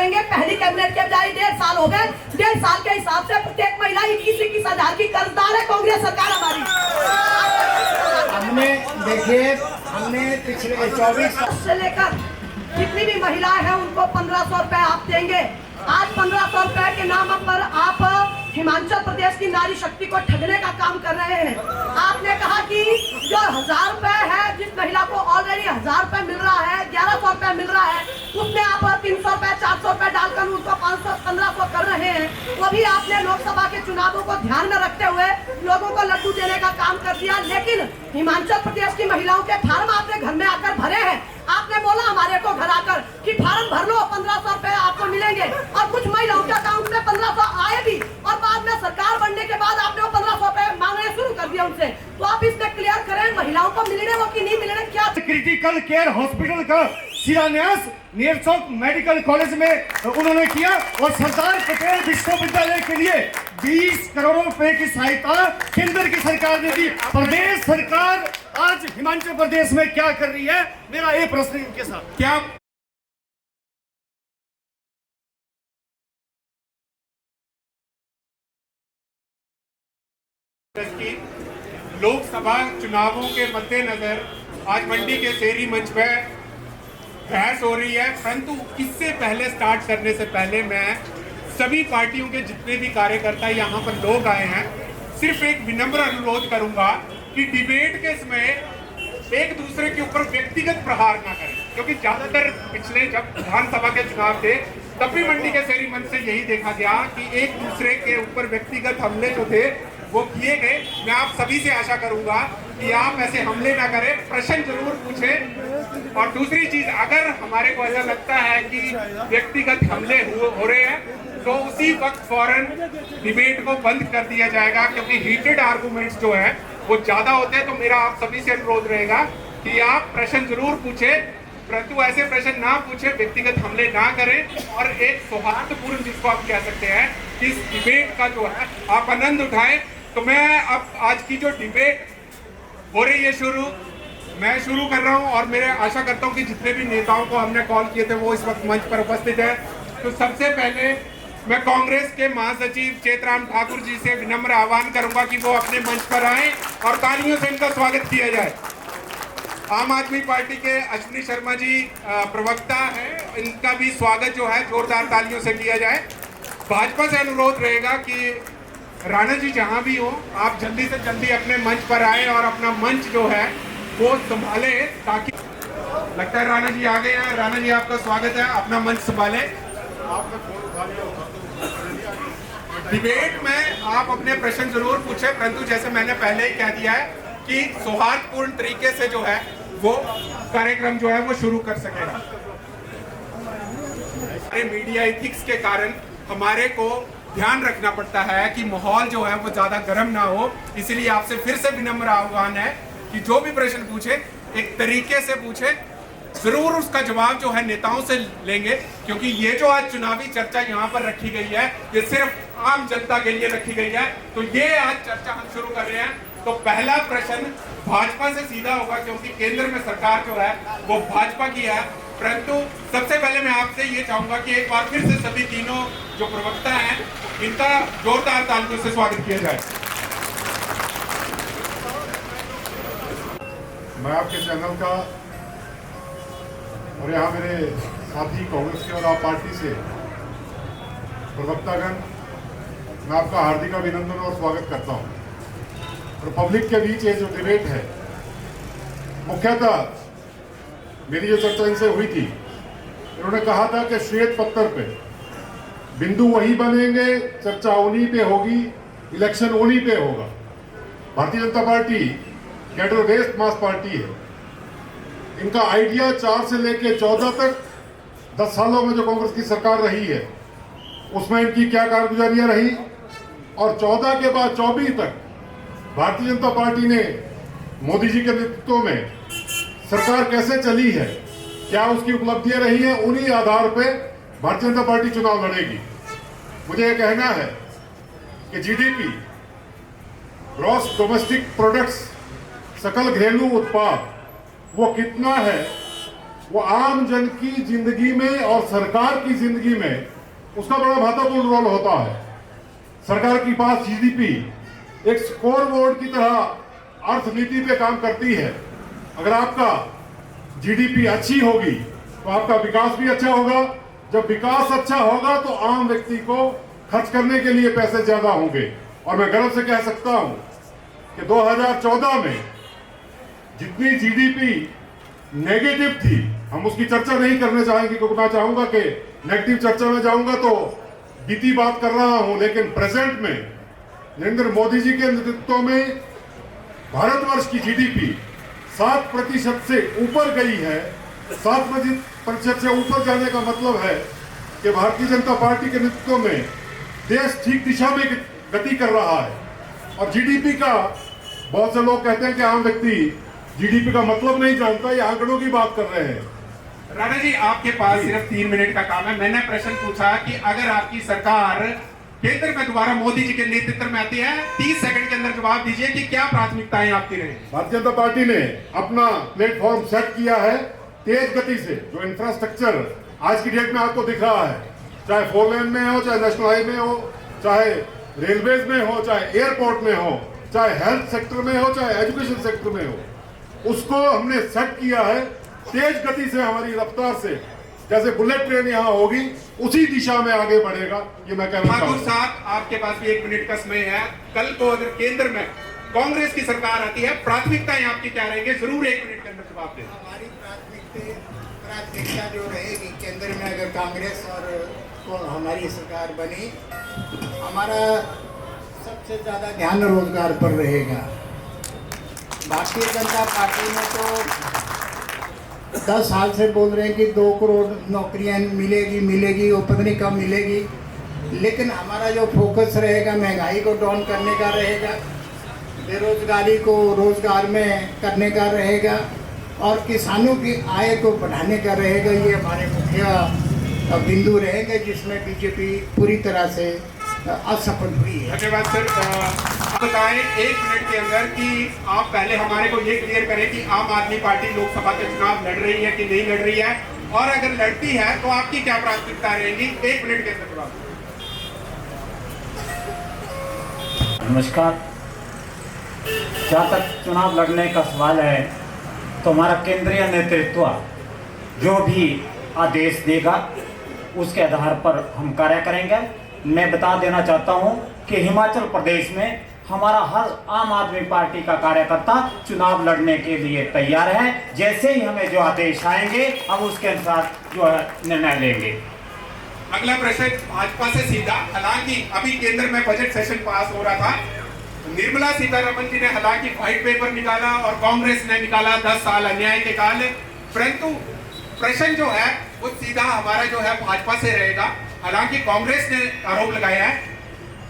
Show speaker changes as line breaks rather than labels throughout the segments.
करेंगे। पहली कैबिनेट के बजाय 1.5 साल हो गए। 1.5 साल के हिसाब से प्रत्येक महिला 21,000 की कर्जदार है कांग्रेस सरकार हमारी।
हमने पिछले 24
से लेकर जितनी भी महिलाएं हैं उनको 1500 रुपए आप देंगे। आज 1500 रुपए के नाम पर आप हिमाचल प्रदेश की नारी शक्ति को ठगने का काम कर रहे हैं। आपने कहा कि जो 1000 रुपए है, जिस महिला को ऑलरेडी 1000 रुपए मिल रहा है, 1100 रुपए मिल रहा है, उसमें आप 300 रुपए 400 रुपए डालकर उनको 500 1500 कर रहे हैं। वो भी आपने लोकसभा के चुनावों को ध्यान में रखते हुए लोगों को लड्डू देने का काम कर दिया। लेकिन हिमाचल प्रदेश की महिलाओं के फार्म आपने घर में आकर भरे हैं। आपने बोला हमारे को घर आकर कि फार्म भर लो, 1500 रुपए आपको मिलेंगे। और कुछ महिलाओं के अकाउंट में 1500 आए भी, और बाद में सरकार बनने के बाद आपने वो 1500 रुपए मांगने शुरू कर दिया उनसे। तो आप इसमें क्लियर करें, महिलाओं को मिलने वो कि नहीं मिलने, क्या
क्रिटिकल केयर हॉस्पिटल का शिलान्यास नेरचौक मेडिकल कॉलेज में उन्होंने किया और सरदार पटेल विश्वविद्यालय के लिए 20 करोड़ रुपए की सहायता केंद्र की सरकार ने दी। प्रदेश सरकार आज हिमाचल प्रदेश में क्या कर रही है, मेरा ये प्रश्न इनके साथ। क्या
लोकसभा चुनावों के मद्देनजर आज मंडी के शेरी मंच पर बहस हो रही है, परंतु इससे पहले स्टार्ट करने से पहले मैं सभी पार्टियों के जितने भी कार्यकर्ता यहाँ पर लोग आए हैं, सिर्फ एक विनम्र अनुरोध करूंगा कि डिबेट के समय एक दूसरे के ऊपर व्यक्तिगत प्रहार ना करें, क्योंकि ज्यादातर पिछले जब विधानसभा के चुनाव थे तब भी मंडी के शेरी मंच से यही देखा गया कि एक दूसरे के ऊपर व्यक्तिगत हमले जो थे वो किए गए। मैं आप सभी से आशा करूंगा कि आप ऐसे हमले ना करें, प्रश्न जरूर पूछें। और दूसरी चीज, अगर हमारे को ऐसा लगता है कि व्यक्तिगत हमले हो रहे हैं तो उसी वक्त फौरन डिबेट को बंद कर दिया जाएगा, क्योंकि हीटेड आर्गुमेंट्स जो है वो ज्यादा होते हैं। तो मेरा आप सभी से अनुरोध रहेगा कि आप प्रश्न जरूर पूछें, परंतु ऐसे प्रश्न ना पूछे, व्यक्तिगत हमले ना करें और एक सौहार्दपूर्ण, जिसको आप कह सकते हैं, इस डिबेट का जो है आप आनंद उठाएं। तो मैं अब आज की जो डिबेट हो रही है मैं शुरू कर रहा हूं और मेरे आशा करता हूं कि जितने भी नेताओं को हमने कॉल किए थे वो इस वक्त मंच पर उपस्थित है। तो सबसे पहले मैं कांग्रेस के महासचिव चेतराम ठाकुर जी से विनम्र आह्वान करूंगा कि वो अपने मंच पर आए और तालियों से इनका स्वागत किया जाए। आम आदमी पार्टी के अश्विनी शर्मा जी प्रवक्ता हैं, इनका भी स्वागत जो है जोरदार तालियों से किया जाए। भाजपा से अनुरोध रहेगा कि राणा जी जहां भी हो, आप जल्दी से जल्दी अपने मंच पर आए और अपना मंच जो है वो संभाले, ताकि लगता है राणा जी आ गए हैं। राणा जी आपका स्वागत है, अपना मंच संभाले। डिबेट में आप अपने प्रश्न जरूर पूछे, परंतु जैसे मैंने पहले ही कह दिया है कि सौहार्दपूर्ण तरीके से जो है वो कार्यक्रम जो है वो शुरू कर सकेगा। मीडिया एथिक्स के कारण हमारे को ध्यान रखना पड़ता है कि माहौल जो है वो ज्यादा गर्म ना हो, इसलिए आपसे फिर से विनम्र आह्वान है कि जो भी प्रश्न पूछे एक तरीके से पूछे, जरूर उसका जवाब जो है नेताओं से लेंगे, क्योंकि ये जो आज चुनावी चर्चा यहाँ पर रखी गई है ये सिर्फ आम जनता के लिए रखी गई है। तो ये आज चर्चा हम शुरू कर रहे हैं। तो पहला प्रश्न भाजपा से सीधा होगा, क्योंकि केंद्र में सरकार जो है वो भाजपा की है। परंतु सबसे पहले मैं आपसे ये चाहूंगा कि एक बार फिर से सभी तीनों जो प्रवक्ता हैं इनका जोरदार तालियों से स्वागत किया जाए।
मैं आपके चैनल का और यहाँ मेरे साथी कांग्रेस के और आप पार्टी से प्रवक्तागण, मैं आपका हार्दिक अभिनंदन और स्वागत करता हूँ। और पब्लिक के बीच ये जो डिबेट है, मुख्यतः मेरी जो चर्चा इनसे हुई थी, इन्होंने कहा था कि श्वेत पत्र पे बिंदु वही बनेंगे, चर्चा उन्हीं पे होगी, इलेक्शन उन्हीं पे होगा। Bharatiya Janata party cadre based मास पार्टी है। इनका आइडिया 4 से लेकर 14 तक 10 सालों में जो कांग्रेस की सरकार रही है उसमें इनकी क्या कारगुजारियां रही, और 14 के बाद 24 तक भारतीय जनता पार्टी ने मोदी जी के नेतृत्व में सरकार कैसे चली है, क्या उसकी उपलब्धियां रही हैं, उन्हीं आधार पे भारतीय जनता पार्टी चुनाव लड़ेगी। मुझे यह कहना है कि जीडीपी, ग्रॉस डोमेस्टिक प्रोडक्ट्स, सकल घरेलू उत्पाद, वो कितना है वो आम जन की जिंदगी में और सरकार की जिंदगी में उसका बड़ा महत्वपूर्ण रोल होता है। सरकार के पास जीडीपी एक स्कोर बोर्ड की तरह अर्थनीति पे काम करती है। अगर आपका जीडीपी अच्छी होगी तो आपका विकास भी अच्छा होगा। जब विकास अच्छा होगा तो आम व्यक्ति को खर्च करने के लिए पैसे ज्यादा होंगे। और मैं गर्व से कह सकता हूं कि 2014 में जितनी जीडीपी नेगेटिव थी, हम उसकी चर्चा नहीं करने चाहेंगे क्योंकि मैं चाहूंगा कि नेगेटिव चर्चा में जाऊंगा तो बीती बात कर रहा हूं, लेकिन प्रेजेंट में नरेंद्र मोदी जी के नेतृत्व में भारतवर्ष की जीडीपी 7% से ऊपर गई है। 7% से ऊपर जाने का मतलब है कि भारतीय जनता पार्टी के नेतृत्व में देश ठीक दिशा में गति कर रहा है। और जीडीपी का बहुत से लोग कहते हैं कि आम व्यक्ति जीडीपी का मतलब नहीं जानता, ये आंकड़ों की बात कर रहे हैं।
राणा जी, आपके पास सिर्फ 3 मिनट का काम है। मैंने प्रश्न पूछा कि अगर आपकी सरकार केंद्र में दोबारा मोदी जी के नेतृत्व में आती है, 30 सेकंड के अंदर जवाब दीजिए कि क्या प्राथमिकताएं आपकी रहेगी।
भारतीय जनता पार्टी ने अपना प्लेटफॉर्म सेट किया है तेज गति से। जो इंफ्रास्ट्रक्चर आज की डेट में आपको दिख रहा है, चाहे 4 लेन में हो, चाहे नेशनल हाईवे में हो, चाहे रेलवेज में हो, चाहे एयरपोर्ट में हो, चाहे हेल्थ सेक्टर में हो, चाहे एजुकेशन सेक्टर में हो, उसको हमने सेट किया है तेज गति से, हमारी रफ्तार से। जैसे बुलेट ट्रेन यहाँ होगी उसी दिशा में आगे बढ़ेगा। ये मैं कहना
ठाकुर
चाहूँगा।
साहब, आपके पास भी 1 मिनट का समय है। कल को अगर केंद्र में कांग्रेस की सरकार आती है, प्राथमिकताएं आपकी क्या रहेंगी? जरूर 1 मिनट के अंदर जवाब दें।
हमारी प्राथमिकता जो रहेगी केंद्र में अगर कांग्रेस और को हमारी सरकार बनी, हमारा सबसे ज़्यादा ध्यान रोजगार पर रहेगा। भारतीय जनता पार्टी में तो 10 साल से बोल रहे हैं कि 2 करोड़ नौकरियां मिलेगी, वो पता नहीं कब मिलेगी। लेकिन हमारा जो फोकस रहेगा महंगाई को डाउन करने का रहेगा, बेरोजगारी को रोजगार में करने का रहेगा और किसानों की आय को बढ़ाने का रहेगा। ये हमारे मुख्य बिंदु रहेंगे जिसमें बीजेपी पूरी तरह से असफल हुई है।
धन्यवाद सर। आप बताएं 1 मिनट के अंदर कि आप पहले हमारे को ये क्लियर करें कि आम आदमी पार्टी लोकसभा के चुनाव लड़ रही है कि नहीं लड़ रही है, और अगर लड़ती है तो आपकी क्या प्राथमिकता रहेगी? 1 मिनट के अंदर जवाब।
नमस्कार। जहाँ तक चुनाव लड़ने का सवाल है तो हमारा केंद्रीय नेतृत्व जो भी आदेश देगा उसके आधार पर हम कार्य करेंगे। मैं बता देना चाहता हूं कि हिमाचल प्रदेश में हमारा हर आम आदमी पार्टी का कार्यकर्ता चुनाव लड़ने के लिए तैयार है। जैसे ही हमें जो आदेश आएंगे हम उसके अनुसार जो है निर्णय लेंगे।
अगला प्रश्न भाजपा से सीधा। हालांकि अभी केंद्र में बजट सेशन पास हो रहा था, निर्मला सीतारमण जी ने हालांकि व्हाइट पेपर निकाला और कांग्रेस ने निकाला 10 साल अन्याय के काल, परंतु प्रश्न जो है वो सीधा हमारा जो है भाजपा से रहेगा। हालांकि कांग्रेस ने आरोप लगाया है,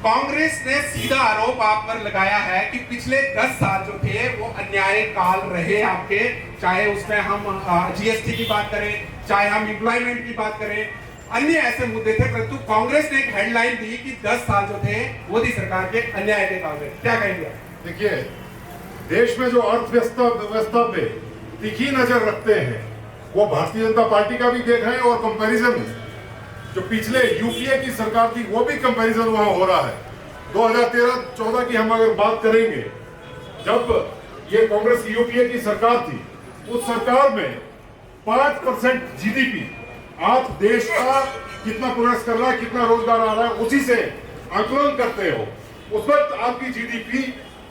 कांग्रेस ने सीधा आरोप आप पर लगाया है कि पिछले 10 साल जो थे वो अन्याय काल रहे आपके, चाहे उसमें हम जीएसटी की बात करें, चाहे हम एम्प्लॉयमेंट की बात करें, अन्य ऐसे मुद्दे थे, परंतु कांग्रेस ने एक हेडलाइन दी कि 10 साल जो थे मोदी सरकार के अन्याय के काल रहे। क्या कहेंगे?
देखिए, देश में जो अर्थव्यवस्था पे तीखी नजर रखते हैं वो भारतीय जनता पार्टी का भी देख रहे हैं, और कंपैरिजन जो पिछले यूपीए की सरकार थी वो भी कंपैरिजन वहां हो रहा है। 2013-14 की हम अगर बात करेंगे, जब ये कांग्रेस की यूपीए की सरकार थी, उस सरकार में 5% जीडीपी आप देश का कितना प्रोग्रेस कर रहा है, कितना रोजगार आ रहा है, उसी से आकलन करते हो। उस वक्त आपकी जीडीपी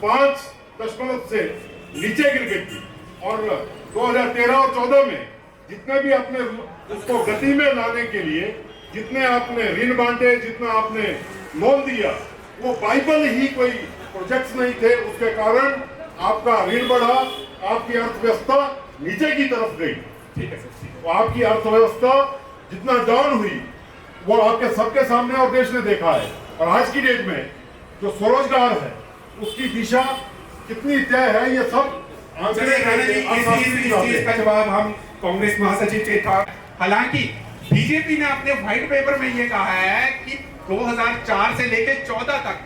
5% से नीचे गिर गई थी, और 2013 और 14 में जितने भी आपने उसको गति में लाने के लिए जितने आपने ऋण बांटे, जितना आपने लोन दिया, वो बाइबल ही कोई प्रोजेक्ट्स नहीं थे। उसके कारण आपका ऋण बढ़ा, आपकी अर्थव्यवस्था नीचे की तरफ गई।
ठीक है सर।
तो आपकी अर्थव्यवस्था जितना डाउन हुई वो आपके सबके सामने और देश ने देखा है। और आज की डेट में जो स्वरोजगार है उसकी दिशा कितनी तय है, ये सब
इस का जवाब हम कांग्रेस महासचिव से था। हालांकि बीजेपी ने अपने व्हाइट पेपर में ये कहा है कि 2004 से लेकर 14 तक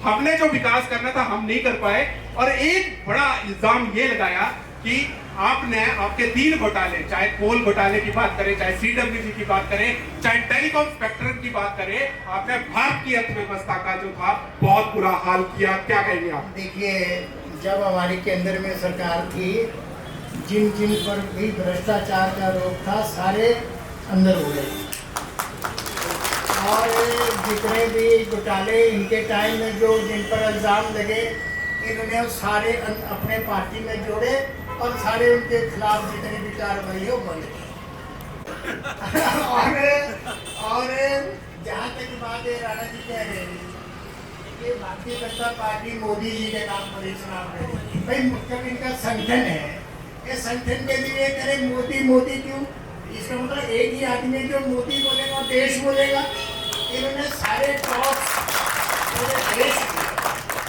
हमने जो विकास करना था हम नहीं कर पाए, और एक बड़ा इल्जाम ये लगाया कि आपने आपके 3 घोटाले, चाहे कोल घोटाले की बात करें, चाहे CWG की बात करें, चाहे टेलीकॉम स्पेक्ट्रम की बात करें, आपने भारत की अर्थव्यवस्था का जो था बहुत बुरा हाल किया। क्या कहेंगे आप?
देखिए, जब हमारी केंद्र में सरकार थी, जिन जिन पर भी भ्रष्टाचार का आरोप था सारे अंदर हो गए, और जितने भी घोटाले इनके टाइम में जो जिन पर इल्ज़ाम लगे, इन्होंने सारे अपने पार्टी में जोड़े और सारे उनके खिलाफ जितनी भी कार्रवाई हो बंद की। और जहाँ तक बात है, राणा जी कह रहे हैं कि भारतीय जनता पार्टी मोदी जी के नाम पर ही चुनाव लड़ी। भाई मतलब इनका संगठन है, इस संगठन के लिए करें मोदी मोदी क्यों? इसका मतलब एक ही आदमी जो मोदी बोलेगा देश बोलेगा। इन्होंने सारे टॉप्स पूरे देश के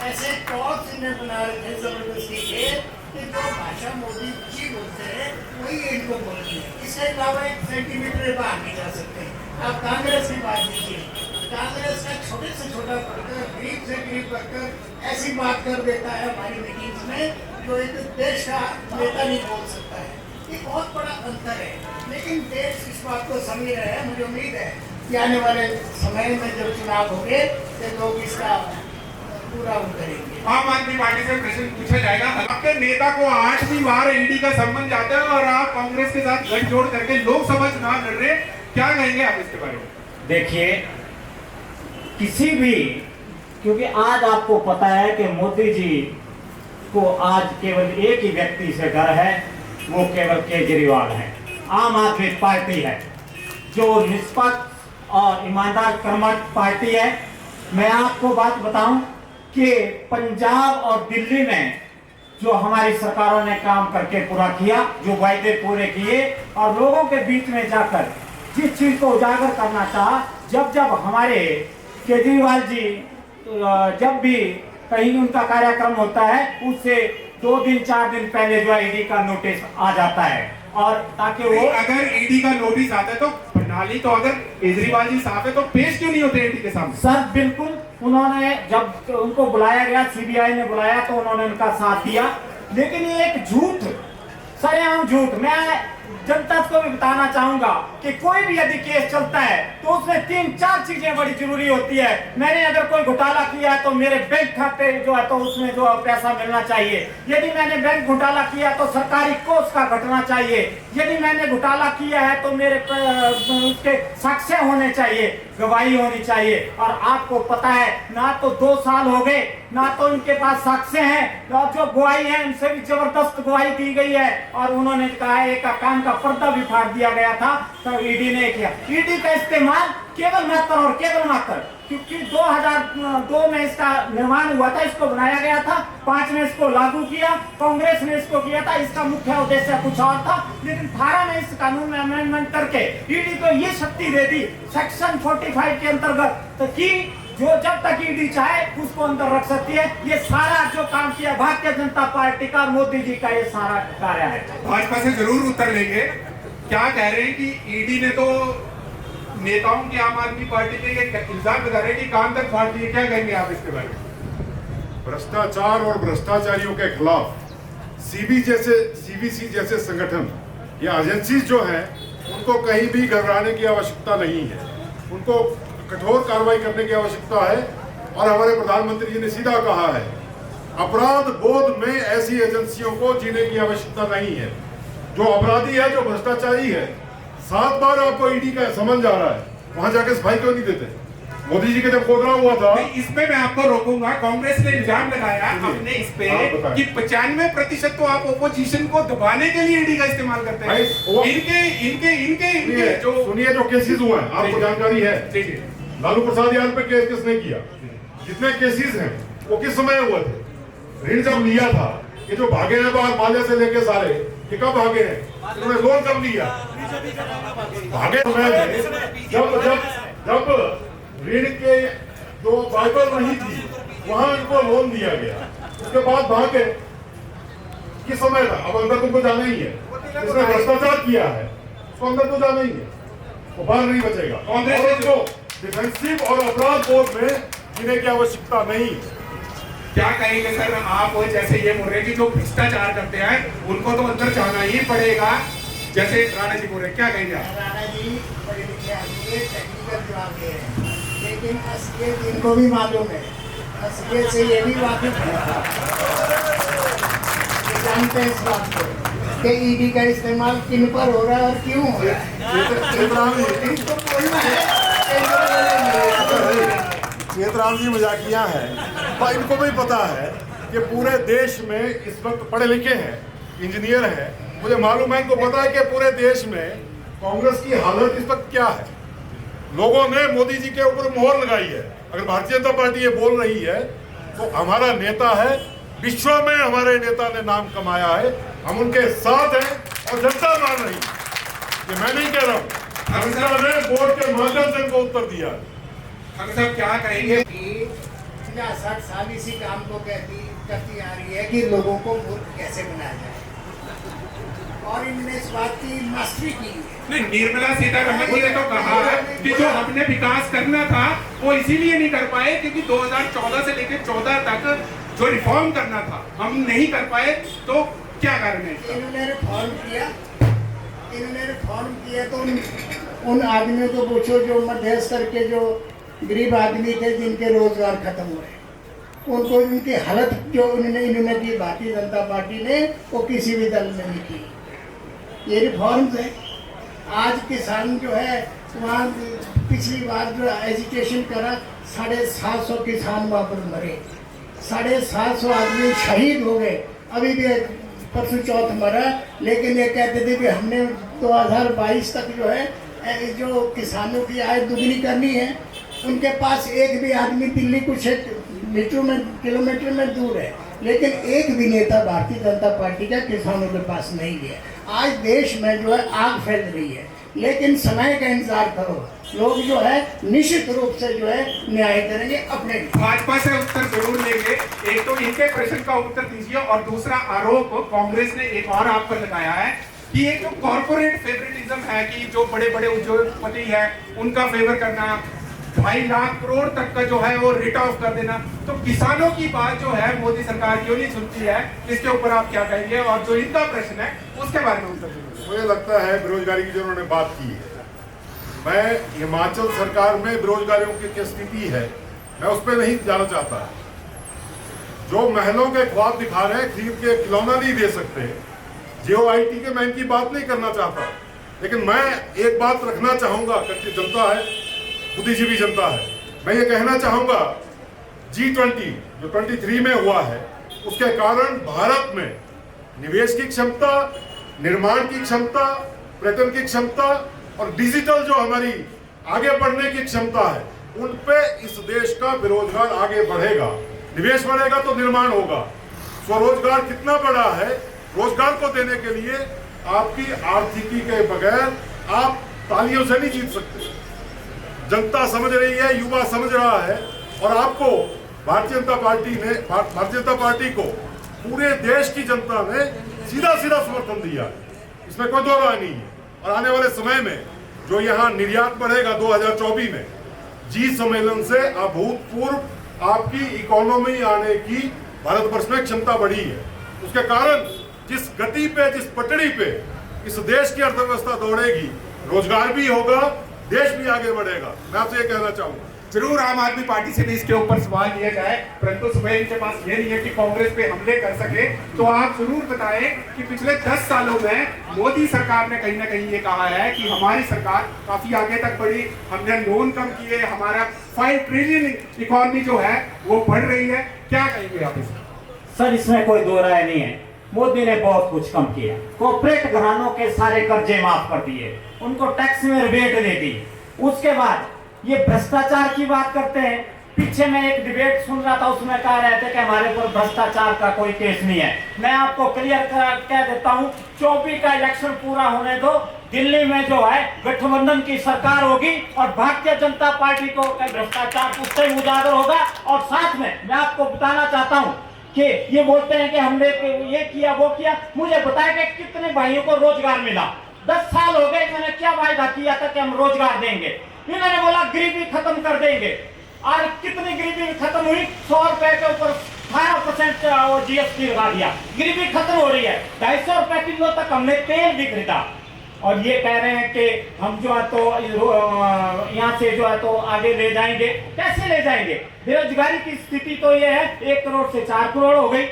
ऐसे टॉप्स इन्हें बना रखे जबरदस्ती के कि जो भाषा मोदी जी बोलते हैं वही इनको बोलती है। इसके अलावा 1 सेंटीमीटर बाहर नहीं जा सकते। आप कांग्रेस की बात कीजिए, कांग्रेस का छोटे से छोटा वर्कर, गरीब से गरीब वर्कर ऐसी बात कर देता है हमारी मीटिंग्स में जो एक देश का नेता नहीं बोल सकता है। ये बहुत बड़ा अंतर है, लेकिन देश इस बात को समझ रहे हैं। मुझे उम्मीद है कि आने वाले समय में जब चुनाव होंगे तो लोग इसका पूरा करेंगे।
आम आदमी पार्टी से प्रश्न पूछा जाएगा, आपके नेता को 8वीं बार ईडी का सम्मन जाता है और आप कांग्रेस के साथ गठजोड़ करके लोकसभा चुनाव लड़ रहे, क्या कहेंगे आप इसके बारे में?
देखिए, किसी भी, क्योंकि आज आपको पता है कि मोदी जी को आज केवल एक ही व्यक्ति से डर है, वो केवल केजरीवाल है। आम आदमी पार्टी है जो निष्पक्ष और ईमानदार कर्मठ पार्टी है। मैं आपको बात बताऊं कि पंजाब और दिल्ली में जो हमारी सरकारों ने काम करके पूरा किया, जो वायदे पूरे किए और लोगों के बीच में जाकर जिस चीज को उजागर करना चाहा, जब जब हमारे केजरीवाल जी जब भी कहीं उनका कार्यक्रम होता है उससे 2 दिन 4 दिन पहले जो ईडी का नोटिस आ जाता है, और ताकि वो
अगर ईडी का नोटिस आता है तो प्रणाली तो अगर केजरीवाल जी साफ है तो पेश क्यों नहीं होते ईडी के सामने?
सर बिल्कुल, उन्होंने जब उनको बुलाया गया, सीबीआई ने बुलाया तो उन्होंने उनका साथ दिया, लेकिन ये एक झूठ, सरेआम झूठ। मैं जनता को भी बताना चाहूंगा कि कोई भी यदि केस चलता है तो उसमें 3-4 चीजें बड़ी जरूरी होती है। मैंने अगर कोई घोटाला किया है तो मेरे बैंक खाते जो है तो उसमें जो पैसा मिलना चाहिए। यदि मैंने बैंक घोटाला किया तो सरकारी कोष का घटना चाहिए। यदि मैंने घोटाला किया है तो मेरे उसके साक्ष्य होने चाहिए, गवाही होनी चाहिए। और आपको पता है ना तो 2 साल हो गए, ना तो इनके पास साक्ष्य हैं, और जो गवाही है उनसे भी जबरदस्त गवाही दी गई है। और उन्होंने कहा है एक काम का पर्दा भी फाड़ दिया गया था, तो ईडी ने किया। ईडी का इस्तेमाल केवल मात्र और केवल मात्र क्योंकि 2002 में इसका निर्माण हुआ था, इसको बनाया गया था, 5 में इसको लागू किया, कांग्रेस ने इसको किया था। इसका मुख्य उद्देश्य कुछ और था, लेकिन 18 में इस कानून में अमेंडमेंट करके ईडी को ये शक्ति दे दी सेक्शन 45 के अंतर्गत, तो कि जो जब तक ईडी चाहे उसको अंदर रख सकती है। ये सारा जो काम किया भारतीय जनता पार्टी का और मोदी जी का ये सारा कार्य है।
भाजपा से जरूर उत्तर लेंगे। क्या कह रहे हैं कि ईडी ने तो नेताओं की आम आदमी पार्टी के इल्जाम लगा रहे हैं कि काम तक फाड़ दिए, क्या कहेंगे आप इसके बारे में?
भ्रष्टाचार और भ्रष्टाचारियों के खिलाफ सीबीसी जैसे संगठन या एजेंसीज जो हैं उनको कहीं भी घबराने की आवश्यकता नहीं है, उनको कठोर कार्रवाई करने की आवश्यकता है। और हमारे प्रधानमंत्री जी ने सीधा कहा है, अपराध बोध में ऐसी एजेंसियों को जीने की आवश्यकता नहीं है। जो अपराधी है, जो भ्रष्टाचारी है, 7 बार आपको ईडी का समन जा रहा है, वहां जाके सफाई क्यों नहीं देते? मोदी जी के जब गोदरा हुआ था,
इसमें मैं आपको रोकूंगा। कांग्रेस ने इल्जाम लगाया अपने इस पे कि 95% तो आप ओपोजिशन को दबाने के लिए ईडी का इस्तेमाल करते हैं। इनके जो
सुनिए, जो केसेस हुए हैं आपको जानकारी है, लालू प्रसाद यादव पे केस किसने किया? जितने केसेस हैं वो किस समय हुए थे? ऋण जब लिया था, ये जो भागे हैं बाहर माले से लेके सारे, ये कब भागे हैं? इन्होंने लोन कब लिया? भागे समय जब ऋण के जो बाइबल नहीं थी वहां इनको लोन दिया गया, उसके बाद भागे किस समय था? अब अंदर तुमको जाना ही है, इसने भ्रष्टाचार किया है, उसको अंदर तो जाना ही है, वो बाहर नहीं बचेगा। कांग्रेस को डिफेंसिव और अपराध बोध में जीने की आवश्यकता नहीं।
क्या कहेंगे सर आप? जैसे ये बोल रहे हैं कि जो भ्रष्टाचार करते हैं उनको तो अंदर जाना ही पड़ेगा, जैसे राणा जी बोल रहे हैं, क्या कहेंगे आप?
राणा जी पढ़े लिखे आदमी है, टेक्निकल जवाब दे रहे हैं, लेकिन असलियत इनको भी मालूम है, असलियत से ये भी वाकिफ है, ये जानते हैं इस बात को कि ईडी का इस्तेमाल किन पर हो रहा है और क्यों हो रहा है। इनको बोलना है।
श्वेतराम जी मजाकिया है, पर इनको भी पता है कि पूरे देश में इस वक्त पढ़े लिखे हैं, इंजीनियर हैं, मुझे मालूम है, इनको पता है कि पूरे देश में कांग्रेस की हालत इस वक्त क्या है। लोगों ने मोदी जी के ऊपर मोहर लगाई है। अगर भारतीय जनता पार्टी ये बोल रही है तो हमारा नेता है, विश्व में हमारे नेता ने नाम कमाया है, हम उनके साथ हैं और जनता मान रही है। ये मैं नहीं कह रहा हूँ, जनता ने वोट के माध्यम से इनको उत्तर दिया।
हम सब क्या कहेंगे?
50-60 साल इसी काम को करती आ रही है कि लोगों को मूर्ख कैसे बनाया जाए, और इन्होंने इस बात की मास्टरी की है।
नहीं, निर्मला सीतारमण जी ने तो कहा कि जो हमने विकास करना था वो इसीलिए नहीं कर पाए क्योंकि 2014 से लेकर 14 तक जो रिफॉर्म करना था हम नहीं कर पाए। तो क्या कारण है?
इन्होंने रिफॉर्म किया तो उन आदमियों को पूछो जो मध्यस्थ स्तर के जो गरीब आदमी थे जिनके रोजगार खत्म हुए, उनको उनकी हालत जो इन्होंने की भारतीय जनता पार्टी ने, वो किसी भी दल ने नहीं की। ये रिफॉर्म्स है। आज किसान जो है वहाँ पिछली बार जो एजुकेशन करा 750 किसान वहाँ पर मरे, 750 आदमी शहीद हो गए। अभी भी परसों चौथ मरा, लेकिन ये कहते थे कि हमने 2022 तक जो है जो किसानों की आय दुगनी करनी है। उनके पास एक भी आदमी, दिल्ली कुछ किलोमीटर में दूर है, लेकिन एक भी नेता भारतीय जनता पार्टी का किसानों के पास नहीं है। आज देश में जो है आग फैल रही है, लेकिन समय का इंतजार करो, लोग जो है निश्चित रूप से जो है न्याय करेंगे। अपने
भाजपा से उत्तर जरूर लेंगे। एक तो इनके प्रश्न का उत्तर दीजिए, और दूसरा आरोप कांग्रेस ने एक और आप पर लगाया है कि ये जो कॉर्पोरेट फेवरेटिज्म है कि जो बड़े बड़े उद्योगपति है उनका फेवर करना, 2.5 लाख करोड़ तक का जो है वो रिट ऑफ कर देना। तो किसानों की बात जो है मोदी सरकार क्यों नहीं सुनती है, इसके ऊपर आप क्या कहेंगे? और जो इनका प्रश्न है उसके बारे में उत्तर दीजिए।
मुझे लगता है बेरोजगारी की जो उन्होंने बात की है, मैं हिमाचल सरकार में बेरोजगारियों की क्या स्थिति है मैं उस पर नहीं जाना चाहता। जो महलों के ख्वाब दिखा रहे हैं, खरीद के खिलौना नहीं दे सकते, JOIT के मैं इनकी बात नहीं करना चाहता, लेकिन मैं एक बात रखना चाहूंगा, क्योंकि जनता है, बुद्धिजीवी जनता है, मैं ये कहना चाहूंगा G20 जो 23 में हुआ है उसके कारण भारत में निवेश की क्षमता, निर्माण की क्षमता, पर्यटन की क्षमता और डिजिटल जो हमारी आगे बढ़ने की क्षमता है, उन पे इस देश का बेरोजगार आगे बढ़ेगा। निवेश बढ़ेगा तो निर्माण होगा। स्वरोजगार कितना बड़ा है, रोजगार को देने के लिए आपकी आर्थिकी के बगैर आप तालियों से नहीं जीत सकते। जनता समझ रही है, युवा समझ रहा है, और आपको भारतीय जनता पार्टी को पूरे देश की जनता ने सीधा समर्थन दिया, इसमें कोई दो राय नहीं है। और आने वाले समय में जो यहाँ निर्यात बढ़ेगा 2024 में, जी सम्मेलन से अभूतपूर्व आपकी इकोनॉमी आने की भारतवर्ष में क्षमता बढ़ी है। उसके कारण जिस गति पे, जिस पटड़ी पे इस देश की अर्थव्यवस्था दौड़ेगी, रोजगार भी होगा, देश भी आगे बढ़ेगा। मैं आपसे ये कहना चाहूंगा।
जरूर आम आदमी पार्टी से भी इसके ऊपर सवाल लिया जाए, परंतु सुबह इनके पास ये नहीं है कि कांग्रेस पे हमले कर सके। तो आप जरूर बताएं कि पिछले 10 सालों में मोदी सरकार ने कहीं ना कहीं ये कहा है कि हमारी सरकार काफी आगे तक बढ़ी, हमने लोन कम किए, हमारा 5 ट्रिलियन इकोनॉमी जो है वो बढ़ रही है। क्या कहेंगे आप इसमें?
सर, इसमें कोई दो राय नहीं है। मोदी ने बहुत कुछ कम किया, कॉर्पोरेट घरानों के सारे कर्जे माफ कर दिए, उनको टैक्स में रिबेट दे दी। उसके बाद ये भ्रष्टाचार की बात करते हैं। पीछे मैं एक डिबेट सुन रहा था, उसमें कह रहे थे कि हमारे ऊपर भ्रष्टाचार का कोई केस नहीं है। मैं आपको क्लियर कह देता हूं, 24 का इलेक्शन पूरा होने दो, दिल्ली में जो है गठबंधन की सरकार होगी और भारतीय जनता पार्टी को भ्रष्टाचार उससे उजागर होगा। और साथ में मैं आपको बताना चाहता हूं कि ये बोलते हैं कि हमने ये किया वो किया, मुझे बताया कि कितने भाइयों को रोजगार मिला। 10 साल हो गए, मैंने क्या वायदा किया था कि हम रोजगार देंगे, इन्होंने बोला गरीबी खत्म कर देंगे। और कितनी गरीबी खत्म हुई? 100 रुपए के ऊपर 18% वो GST लगा दिया, गरीबी खत्म हो रही है। 250 रुपए किलो तक हमने तेल भी खरीदा और ये कह रहे हैं कि हम जो है तो यहाँ से जो है तो आगे ले जाएंगे। कैसे ले जाएंगे? बेरोजगारी की स्थिति तो ये है 1 करोड़ से 4 करोड़ हो गई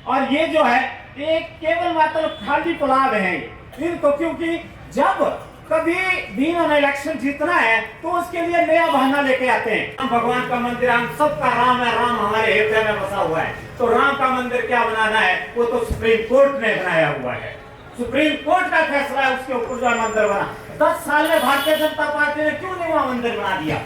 और ये जो है एक केवल मात्र खाली पुलाव है इनको, क्योंकि जब कभी भी इन्होंने इलेक्शन जीतना है तो उसके लिए नया बहाना लेके आते हैं। राम भगवान का मंदिर हम सबका राम है, राम हमारे हृदय में बसा हुआ है। तो राम का मंदिर क्या बनाना है वो तो सुप्रीम कोर्ट ने बनाया हुआ है, सुप्रीम कोर्ट का फैसला है, उसके ऊपर जो मंदिर बना। 10 साल में भारतीय जनता पार्टी ने क्यों नहीं वहां मंदिर बना दिया?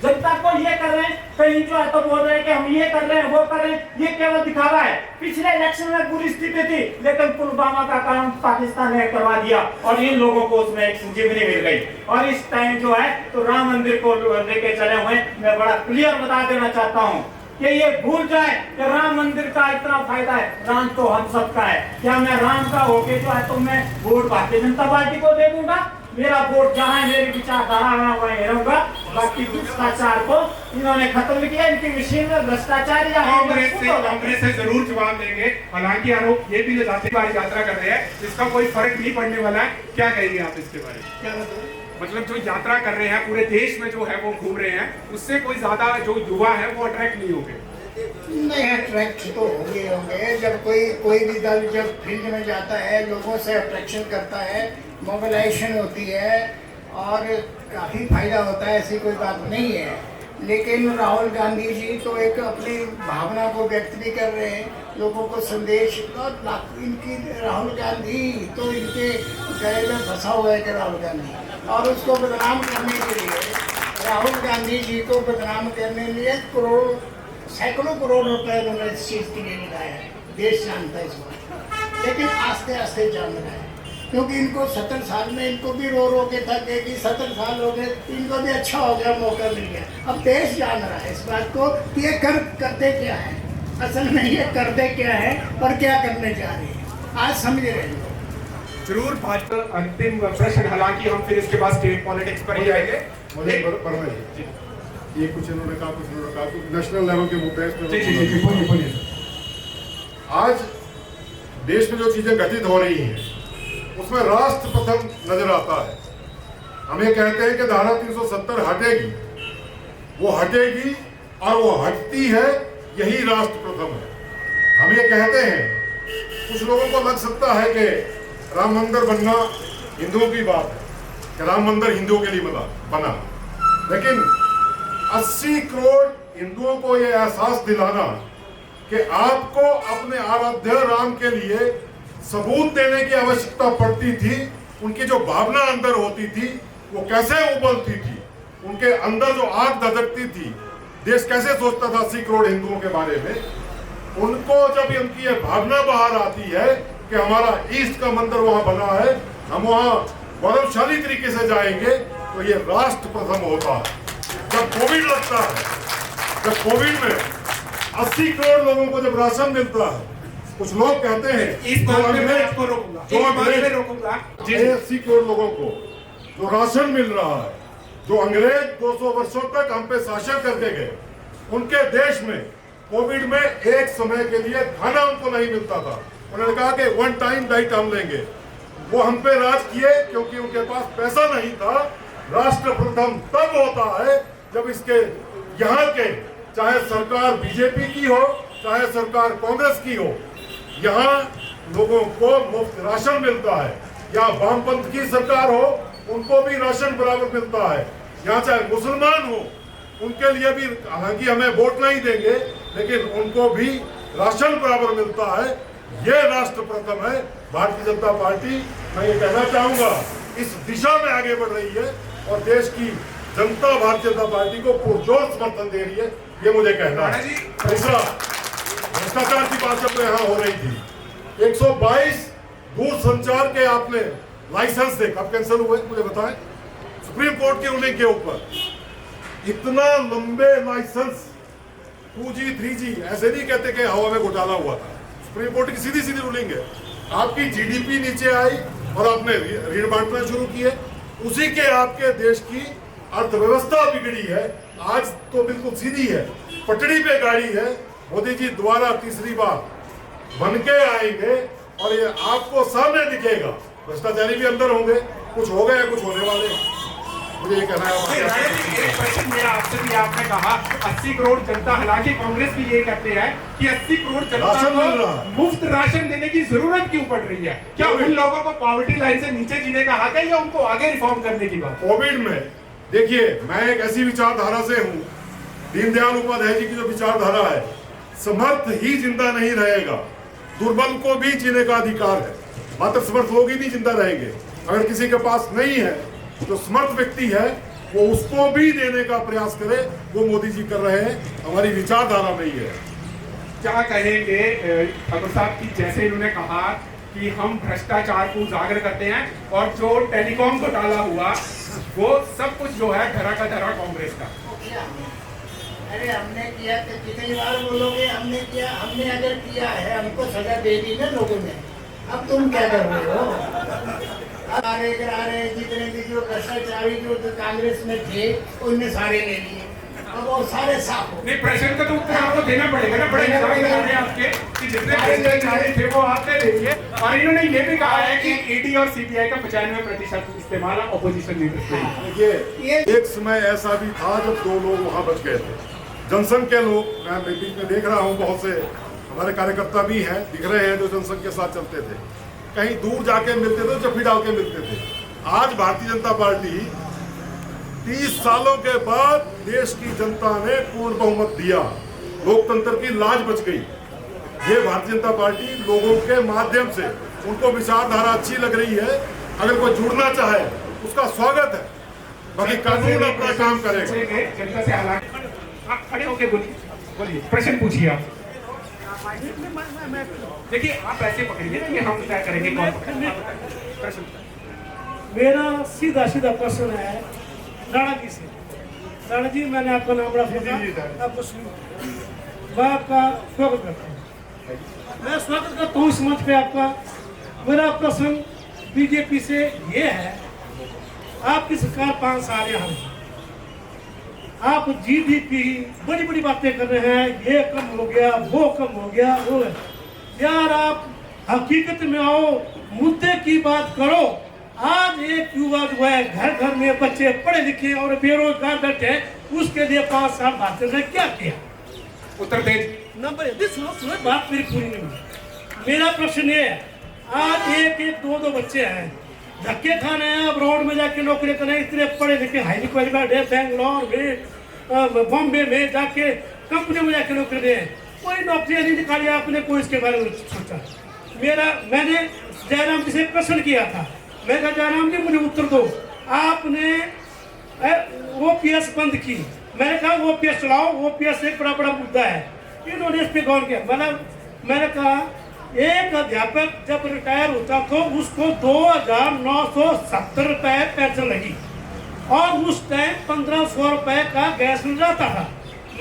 जनता को ये कर रहे हैं, कहीं जो है तो बोल रहे हैं कि हम ये कर रहे हैं वो कर रहे हैं, ये केवल दिखावा है। पिछले इलेक्शन में बुरी स्थिति थी लेकिन पुलवामा का काम पाकिस्तान ने करवा दिया और इन लोगों को उसमें एक संजीवनी मिल गई। और इस टाइम जो है तो राम मंदिर को लेके चले हुए। मैं बड़ा क्लियर बता देना चाहता हूँ कि ये भूल जाए कि राम मंदिर का इतना फायदा है। राम तो हम सबका है। क्या मैं राम का होके जो है तो मैं वोट भारतीय जनता पार्टी को दे दूंगा? मेरा वोट जहाँ है, मेरी विचारधारा वहीं रहूंगा। बाकी भ्रष्टाचार को इन्होंने खत्म किया, इनकी मशीन में भ्रष्टाचार या
कांग्रेस से जरूर जवाब देंगे। हालांकि आरोप ये भी लगाते बार यात्रा कर रहे हैं, इसका कोई फर्क नहीं पड़ने वाला है। क्या कहेंगे आप इसके बारे में?
क्या बताऊं?
मतलब जो यात्रा कर रहे हैं पूरे देश में जो है वो घूम रहे हैं, उससे कोई ज्यादा जो युवा है वो अट्रैक्ट नहीं होंगे?
नहीं, अट्रैक्ट तो होंगे। जब कोई भी दल जब फील्ड में जाता है, लोगों से अट्रैक्शन करता है, मोबिलाइजेशन होती है और काफ़ी फायदा होता है, ऐसी कोई बात नहीं है। लेकिन राहुल गांधी जी तो एक अपनी भावना को व्यक्त भी कर रहे हैं, लोगों को संदेश। और इनकी राहुल गांधी तो इनके गले में फंसा हुआ है कि राहुल गांधी, और उसको बदनाम करने के लिए, राहुल गांधी जी को बदनाम करने के लिए सैकड़ों करोड़ रुपए उन्होंने इस चीज़ के लिए लगाया है। देश जानता है इस बात, लेकिन आस्ते आस्ते जान रहा है, क्योंकि इनको 70 साल में इनको भी रो रो के थक गए कि 70 साल हो गए, इनको भी अच्छा हो गया, मौका मिल गया। अब देश जान रहा है इस बात को कि ये करते क्या है, असल में ये करते क्या है और क्या करने जा रहे हैं, आज समझ रहे हैं।
जरूर भाजपा अंतिम प्रश्न, हालांकि हम फिर इसके बाद स्टेट पॉलिटिक्स पर ही आएंगे।
ये कुछ इन्होंने कहा, कुछ इन्होंने कहा, कुछ नेशनल लेवल के मुद्दे
बोलिए।
आज देश में जो चीजें घटित हो रही हैं उसमें राष्ट्र प्रथम नजर आता है। हम ये कहते हैं कि धारा 370 हटेगी, वो हटेगी और वो हटती है, यही राष्ट्र प्रथम है। हम ये कहते हैं, कुछ लोगों को लग सकता है कि राम मंदिर बनना हिंदुओं की बात है, कि राम मंदिर हिंदुओं के लिए बना, लेकिन 80 करोड़ हिंदुओं को ये एहसास दिलाना कि आपको अपने आराध्य राम के लिए सबूत देने की आवश्यकता पड़ती थी, उनकी जो भावना अंदर होती थी वो कैसे उबलती थी, उनके अंदर जो आग धधकती थी, देश कैसे सोचता था 80 करोड़ हिंदुओं के बारे में, उनको जब उनकी ये भावना बाहर आती है कि हमारा ईस्ट का मंदिर वहां बना है, हम वहां गौरवशाली तरीके से जाएंगे, तो ये राष्ट्र प्रथम होता है। जब कोविड लगता है, जब कोविड में 80 करोड़ लोगों को जब राशन मिलता है, कुछ लोग कहते हैं
इस बात में मैं आपको रोकूंगा,
जो 80 करोड़ लोगों को जो राशन मिल रहा है, जो अंग्रेज 200 वर्षों तक हम पे शासन करके गए, उनके देश में कोविड में एक समय के लिए खाना उनको नहीं मिलता था। उन्होंने कहा कि 1 टाइम डाइट हम लेंगे, वो हम पे राज किए क्योंकि उनके पास पैसा नहीं था। राष्ट्र प्रथम तब होता है जब इसके यहाँ के, चाहे सरकार बीजेपी की हो चाहे सरकार कांग्रेस की हो, यहाँ लोगों को मुफ्त राशन मिलता है। यहाँ वामपंथ की सरकार हो, उनको भी राशन बराबर मिलता है। यहाँ चाहे मुसलमान हो, उनके लिए भी, हालांकि हमें वोट नहीं देंगे, लेकिन उनको भी राशन बराबर मिलता है। ये राष्ट्र प्रथम है। भारतीय जनता पार्टी, मैं ये कहना चाहूंगा, इस दिशा में आगे बढ़ रही है और देश की जनता भारतीय जनता पार्टी को पुरजोर समर्थन दे रही है, ये मुझे कहना है। दूसरा, भ्रष्टाचार की बात जब यहाँ हो रही थी, 122 दूरसंचार के आपने लाइसेंस थे, कब कैंसिल हुए मुझे बताएं? सुप्रीम कोर्ट की रूलिंग के ऊपर इतना लंबे लाइसेंस 2G 3G, ऐसे नहीं कहते कि हवा में घोटाला हुआ था। सुप्रीम कोर्ट की सीधी सीधी रूलिंग है। आपकी जीडीपी नीचे आई और आपने ऋण बांटना शुरू किए, उसी के आपके देश की अर्थव्यवस्था बिगड़ी है। आज तो बिल्कुल सीधी है, पटड़ी पे गाड़ी है, मोदी जी दोबारा तीसरी बार बन के आएंगे और ये आपको सामने दिखेगा। भ्रष्टाचारी भी अंदर होंगे, कुछ हो गए, कुछ होने वाले हैं। मुझे ये कहना है।
एक प्रश्न मेरा आपसे भी, आपने कहा 80 करोड़ जनता, हालांकि कांग्रेस भी ये कहते हैं कि 80 करोड़ जनता
राशन मिल रहा
को
है।
मुफ्त राशन देने की जरूरत क्यों पड़ रही है? क्या उन लोगों को पॉवर्टी लाइन से नीचे जीने का हक है या उनको आगे रिफॉर्म करने की बात?
कोविड में देखिए, मैं एक ऐसी विचारधारा से हूँ, दीनदयाल उपाध्याय जी की जो विचारधारा है, समर्थ ही जिंदा नहीं रहेगा, दुर्बल को भी जीने का अधिकार है। मात्र समर्थ लोग ही नहीं जिंदा रहेंगे। अगर किसी के पास नहीं है, जो समर्थ व्यक्ति है वो उसको भी देने का प्रयास करे, वो मोदी जी कर रहे हैं। हमारी विचारधारा में ही है।
क्या कहेंगे ठाकुर साहब की, जैसे इन्होंने कहा कि हम भ्रष्टाचार को उजागर करते हैं और जो टेलीकॉम घोटाला हुआ वो सब कुछ जो है धरा का धरा कांग्रेस का।
अरे हमने किया तो कितनी बार बोलोगे हमने किया? हमने अगर किया है, हमको सजा दे दी ना लोगों ने। अब तुम क्या कर रहे हो? अरे जितने भी जो भ्रष्टाचारी जो कांग्रेस में थे उनने सारे ले लिए, अब वो सारे साफ हो।
नहीं, प्रश्न का तो उत्तर आपको देना पड़ेगा ना, बड़े हिसाब से आपने आपके कि जितने भ्रष्टाचारी थे वो आपने ले लिए। और इन्होंने ये भी कहा है कि ईडी और सीबीआई का 95% इस्तेमाल ऑपोजिशन लीडर्स ने।
देखिए, एक समय ऐसा भी था जब 2 लोग वहां बच गए थे, जनसंघ के लोग। मैं बीच में देख रहा हूँ बहुत से हमारे कार्यकर्ता भी हैं, दिख रहे हैं, जो जनसंघ के साथ चलते थे, कहीं दूर जाके मिलते थे, जफ्फी डाल के मिलते थे। आज भारतीय जनता पार्टी 30 सालों के बाद देश की जनता ने पूर्ण बहुमत दिया, लोकतंत्र की लाज बच गई। ये भारतीय जनता पार्टी लोगों के माध्यम से, उनको विचारधारा अच्छी लग रही है, अगर कोई जुड़ना चाहे उसका स्वागत है, बाकी कानून अपना काम करेगा।
जनता से हालांकि आप खड़े होके बोलिए, प्रश्न पूछिए आप। देखिए, आप ऐसे पकड़िए कि हम क्या करेंगे, कौन प्रश्न।
मेरा सीधा सीधा प्रश्न है राणा जी से। राणा जी, मैंने आपका नाम बड़ा सुना, आपको मैं आपका स्वागत करता हूँ। मैं स्वागत करता हूँ इस मंच पे आपका। मेरा प्रश्न बीजेपी से ये है, आपकी सरकार 5 साल यहाँ है, आप जीडीपी बड़ी बड़ी बातें कर रहे हैं, ये कम हो गया, वो कम हो गया, वो यार आप हकीकत में आओ, मुद्दे की बात करो। आज एक युवा जो है घर घर में बच्चे पढ़े लिखे और बेरोजगार बैठे हैं, उसके लिए 5 साल भारतीय ने क्या किया?
उत्तर दे।
नंबर सुनो बात मेरी पूरी नहीं हुई। मेरा प्रश्न ये है, आज एक 2 बच्चे हैं, धक्के खाने हैं, अब रोड में जाके नौकरी करें, इतने पढ़े लिखे हाईली क्वालिफाइड, बैंगलोर में, बॉम्बे में जाके कंपनी में जाके नौकरी दें, कोई नौकरी नहीं निकाली आपने, कोई इसके बारे में सोचा? मैंने जयराम जी से प्रश्न किया था, मैं कहा जयराम जी मुझे उत्तर दो, आपने ओपीएस बंद की, मैंने कहा ओपीएस चलाओ, ओपीएस एक बड़ा मुद्दा है, इन्होंने इस पर गौर किया। मैंने कहा एक अध्यापक जब रिटायर होता तो उसको 2,970 रुपए पेंशन लगी और उस टाइम 1,500 रुपए का गैस मिल जाता था।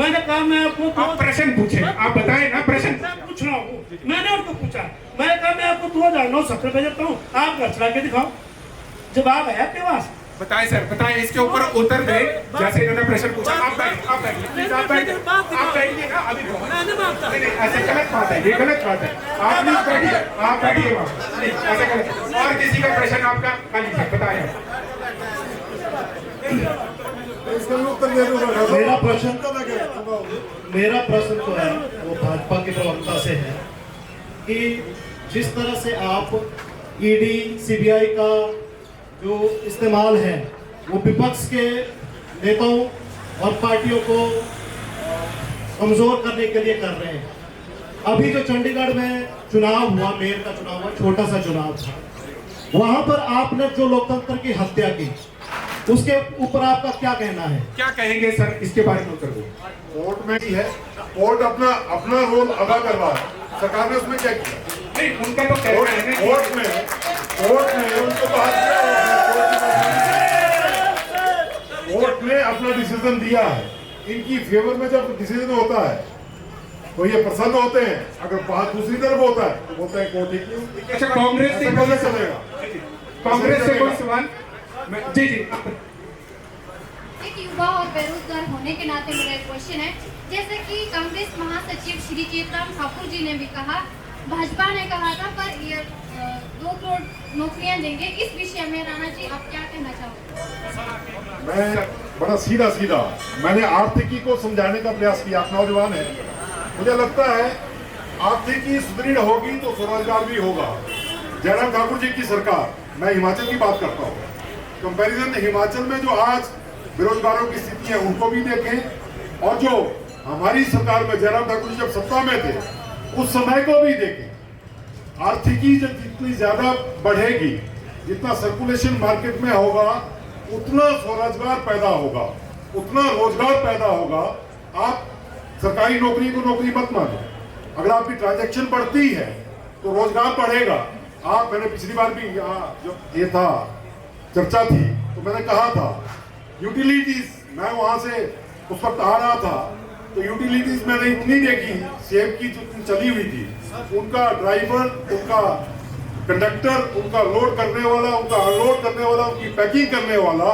मैंने कहा मैं आपको
आप प्रश्न पूछे, आप बताएं ना प्रश्न।
पूछ रहा हूँ, मैंने उनको पूछा, मैंने कहा मैं आपको 2,970 रुपए देता हूँ, आप घर चला के दिखाओ। जवाब है आपके पास?
बताएं सर, बताएं, इसके ऊपर उत्तर दें जैसे इन्होंने प्रश्न पूछा। आप बैठिए प्लीज, आप बैठिए ना, अभी नहीं, ऐसे गलत बात है, ये गलत बात है। आप प्लीज बैठिए, आप बैठिए वहाँ, ऐसे गलत। और किसी का प्रश्न आपका? हाँ जी सर, बताएं।
मेरा प्रश्न तो है वो भाजपा के प्रवक्ता से है कि जिस तरह से आप ईडी सीबीआई का जो इस्तेमाल है वो विपक्ष के नेताओं और पार्टियों को कमजोर करने के लिए कर रहे हैं। अभी जो चंडीगढ़ में चुनाव हुआ, मेयर का चुनाव हुआ, छोटा सा चुनाव था, वहां पर आपने जो लोकतंत्र की हत्या की, उसके ऊपर आपका क्या कहना है?
क्या कहेंगे सर, इसके बारे में उत्तर दो।
कोर्ट में ही है, कोर्ट अपना रोल अदा कर रहा है, सरकार ने उसमें क्या किया?
नहीं, उनका तो कहना है ना,
कोर्ट में उनको बात कोर्ट ने अपना डिसीजन दिया है। इनकी फेवर में जब डिसीजन होता है तो ये प्रसन्न होते हैं, अगर बात दूसरी तरफ होता है तो बोलते हैं कोर्ट ठीक।
अच्छा, कांग्रेस से
कैसे चलेगा?
कांग्रेस से कोई सवाल? जी जी,
एक युवा और बेरोजगार होने के नाते मेरा एक क्वेश्चन है, जैसे कि कांग्रेस महासचिव श्री चेतराम ठाकुर जी ने भी कहा, भाजपा ने कहा था पर ईयर 2 करोड़ नौकरियां देंगे, इस विषय में राणा जी आप क्या कहना चाहोगे?
मैं बड़ा सीधा मैंने आर्थिकी को समझाने का प्रयास किया। आप नौजवान है, मुझे लगता है आर्थिकी सुदृढ़ होगी तो स्वरोजगार भी होगा। जयराम ठाकुर जी की सरकार, मैं हिमाचल की बात करता हूँ, कंपैरिजन हिमाचल में जो आज बेरोजगारों की स्थिति है उनको भी देखें, और जो हमारी सरकार में जयराम ठाकुर जी जब सत्ता में थे उस समय को भी देखें। आर्थिकी जब जितनी ज्यादा बढ़ेगी, जितना सर्कुलेशन मार्केट में होगा, उतना स्वरोजगार पैदा होगा, उतना रोजगार पैदा होगा। आप सरकारी नौकरी को नौकरी मत मानो, अगर आपकी ट्रांजैक्शन बढ़ती है तो रोजगार बढ़ेगा। आप, मैंने पिछली बार भी यहाँ जब ये था चर्चा थी तो मैंने कहा था यूटिलिटीज, मैं वहां से उस वक्त आ रहा था तो यूटिलिटीज मैंने इतनी देखी, सेब की जो चली हुई थी, उनका ड्राइवर, उनका कंडक्टर, उनका लोड करने वाला, उनका अनलोड करने वाला, उनकी पैकिंग करने वाला,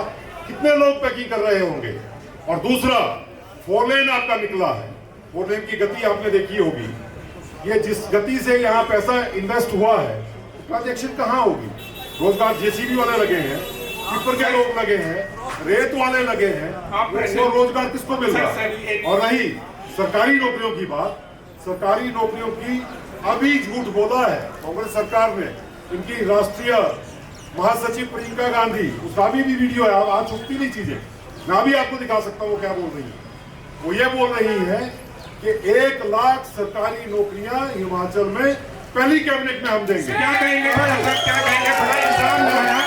कितने लोग पैकिंग कर रहे होंगे। और दूसरा, 4 लेन आपका निकला है, 4 लेन की गति आपने देखी होगी। ये जिस गति से यहाँ पैसा इन्वेस्ट हुआ है, ट्रांजेक्शन कहाँ होगी? रोजगार जेसीबी वाले लगे हैं, टिप्पर के लोग लगे हैं, रेत वाले लगे हैं, वो रोजगार किसको मिल रहा है? और रही सरकारी नौकरियों की बात, सरकारी नौकरियों की अभी झूठ बोला है कांग्रेस सरकार ने। इनकी राष्ट्रीय महासचिव प्रियंका गांधी, उसका भी वीडियो है, आज छुपती नहीं चीजें, मैं भी आपको दिखा सकता हूँ वो क्या बोल रही है। वो ये बोल रही है कि 1 लाख सरकारी नौकरियां हिमाचल में पहली कैबिनेट में हम देंगे।
क्या कहेंगे? क्या कहेंगे? बड़ा इल्जाम लगाया,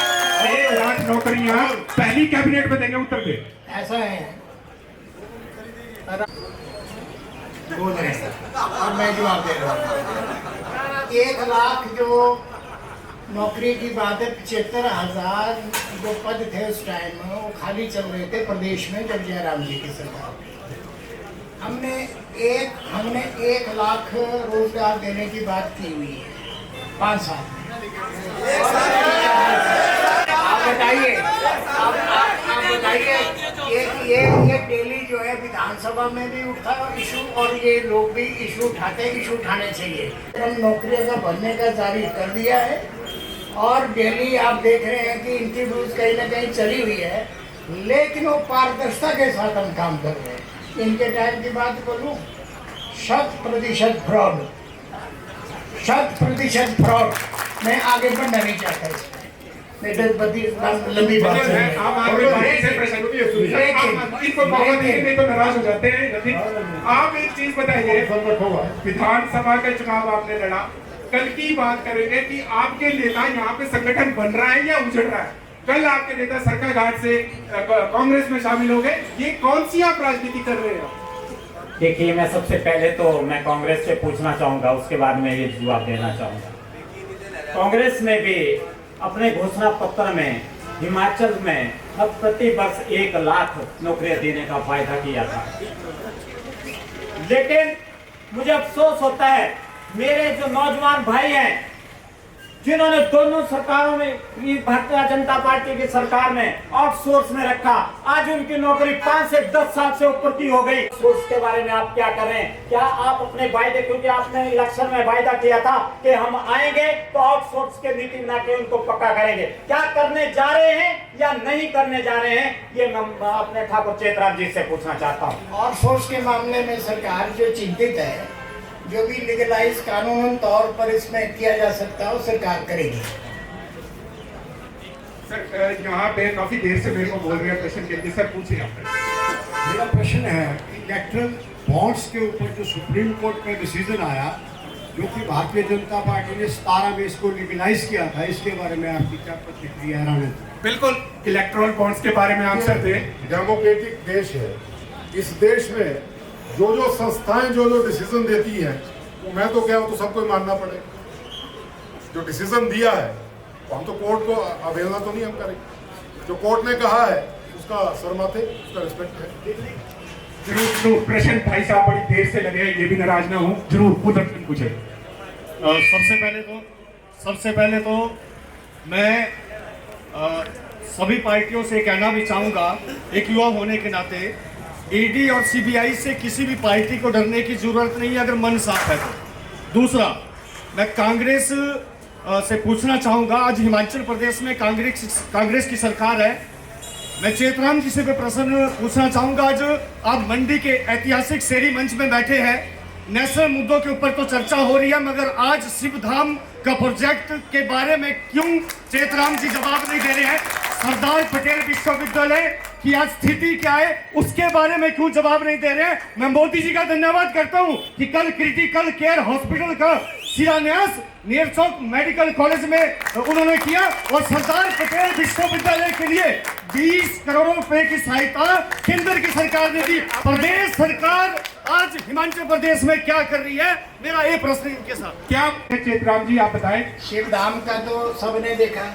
1 लाख नौकरियां पहली कैबिनेट में देंगे, उत्तर दे।
ऐसा है, बोल रहे हैं और मैं जवाब दे रहा हूँ। 1 लाख जो नौकरी की बात है, 75,000 जो पद थे उस टाइम में वो खाली चल रहे थे प्रदेश में जब जयराम जी की सरकार। हमने 1 लाख रोजगार देने की बात की हुई है 5 साल। आप बताइए, आप बताइए, ये डेली जो है विधानसभा में भी उठा इशू, और ये लोग भी इशू उठाने चाहिए। हम नौकरियों का भरने का जारी कर दिया है और डेली आप देख रहे हैं कि इंटरव्यूज कहीं ना कहीं चली हुई है, लेकिन वो पारदर्शिता के साथ हम काम कर रहे हैं। इनके टाइम की बात बोलूं, 100% फ्रॉड, 100% फ्रॉड। मैं आगे बढ़ना नहीं चाहता इसमें, लंबी बात है।
तो नाराज हो जाते हैं। आप एक चीज बताइए, विधानसभा के चुनाव आपने लड़ा, कल की बात करेंगे कि आपके नेता यहाँ पे संगठन बन रहा है या उजड़ रहा है? कल आपके नेता सरका घाट से कांग्रेस में शामिल हो गए, ये कौन सी आप राजनीति कर रहे हो?
देखिए, मैं सबसे पहले तो मैं कांग्रेस से पूछना चाहूंगा, उसके बाद मैं ये जवाब देना चाहूंगा। कांग्रेस ने भी अपने घोषणा पत्र में हिमाचल में अब प्रति वर्ष 1 लाख नौकरियां देने का वायदा किया था, लेकिन मुझे अफसोस होता है मेरे जो नौजवान भाई हैं जिन्होंने दोनों सरकारों में, भारतीय जनता पार्टी की सरकार में आउटसोर्स में रखा, आज उनकी नौकरी 5 से 10 साल से ऊपर की हो गई। सोर्स के बारे में आप क्या कर रहे हैं? क्या आप अपने वायदे, क्योंकि आपने इलेक्शन में वायदा किया था कि हम आएंगे तो आउटसोर्स के नीति बना के उनको पक्का करेंगे, क्या करने जा रहे हैं या नहीं करने जा रहे हैं? ये मैं अपने ठाकुर चेतराम जी से पूछना चाहता हूँ।
आउटसोर्स के मामले में सरकार जो चिंतित है, जो भी लीगलाइज कानून तौर पर इसमें किया जा सकता है वो सरकार करेगी।
सर, यहाँ पे काफी देर से मेरे को बोल रहे हैं प्रश्न के लिए, सर पूछिए आप।
मेरा प्रश्न है, इलेक्ट्रल बॉन्ड्स के ऊपर जो सुप्रीम कोर्ट का डिसीजन आया, जो कि भारतीय जनता पार्टी ने 17 में इसको लीगलाइज किया था, इसके बारे में आपकी क्या प्रतिक्रिया है? राणा?
बिल्कुल, इलेक्ट्रल बॉन्ड्स के बारे में आंसर थे।
डेमोक्रेटिक देश है, इस देश में जो संस्थाएं जो डिसीजन देती है, वो मैं तो क्या हूं तो सबको मानना पड़ेगा। जो डिसीजन दिया है तो हम तो कोर्ट को अवहेलना तो नहीं हम करेंगे, जो कोर्ट ने कहा है उसका सर माथे, उसका रिस्पेक्ट है।
जरूर प्रश्न भाई साहब बड़ी देर से लगे हैं, ये भी नाराज ना हो, जरूर उधर पूछे।
सबसे पहले तो मैं सभी पार्टियों से कहना भी चाहूंगा, एक युवा होने के नाते, ईडी और सीबीआई से किसी भी पार्टी को डरने की जरूरत नहीं है अगर मन साफ है तो। दूसरा, मैं कांग्रेस से पूछना चाहूंगा, आज हिमाचल प्रदेश में कांग्रेस की सरकार है। मैं चेतराम जी से भी प्रश्न पूछना चाहूंगा, आज आप मंडी के ऐतिहासिक शेरी मंच में बैठे हैं, नेशनल मुद्दों के ऊपर तो चर्चा हो रही है, मगर आज शिवधाम का प्रोजेक्ट के बारे में क्यों चेतराम जी जवाब नहीं दे रहे हैं? सरदार पटेल विश्वविद्यालय की आज स्थिति क्या है उसके बारे में क्यों जवाब नहीं दे रहे हैं? मैं मोदी जी का धन्यवाद करता हूं कि कल क्रिटिकल केयर हॉस्पिटल का शिलान्यास नेरचौक मेडिकल कॉलेज में उन्होंने किया और सरदार पटेल विश्वविद्यालय के लिए 20 करोड़ रुपए की सहायता केंद्र की सरकार ने दी। प्रदेश सरकार आज हिमाचल प्रदेश में क्या कर रही है? मेरा ये प्रश्न इनके साथ।
क्या चेतराम जी आप बताएं।
शिवधाम का तो सबने देखा,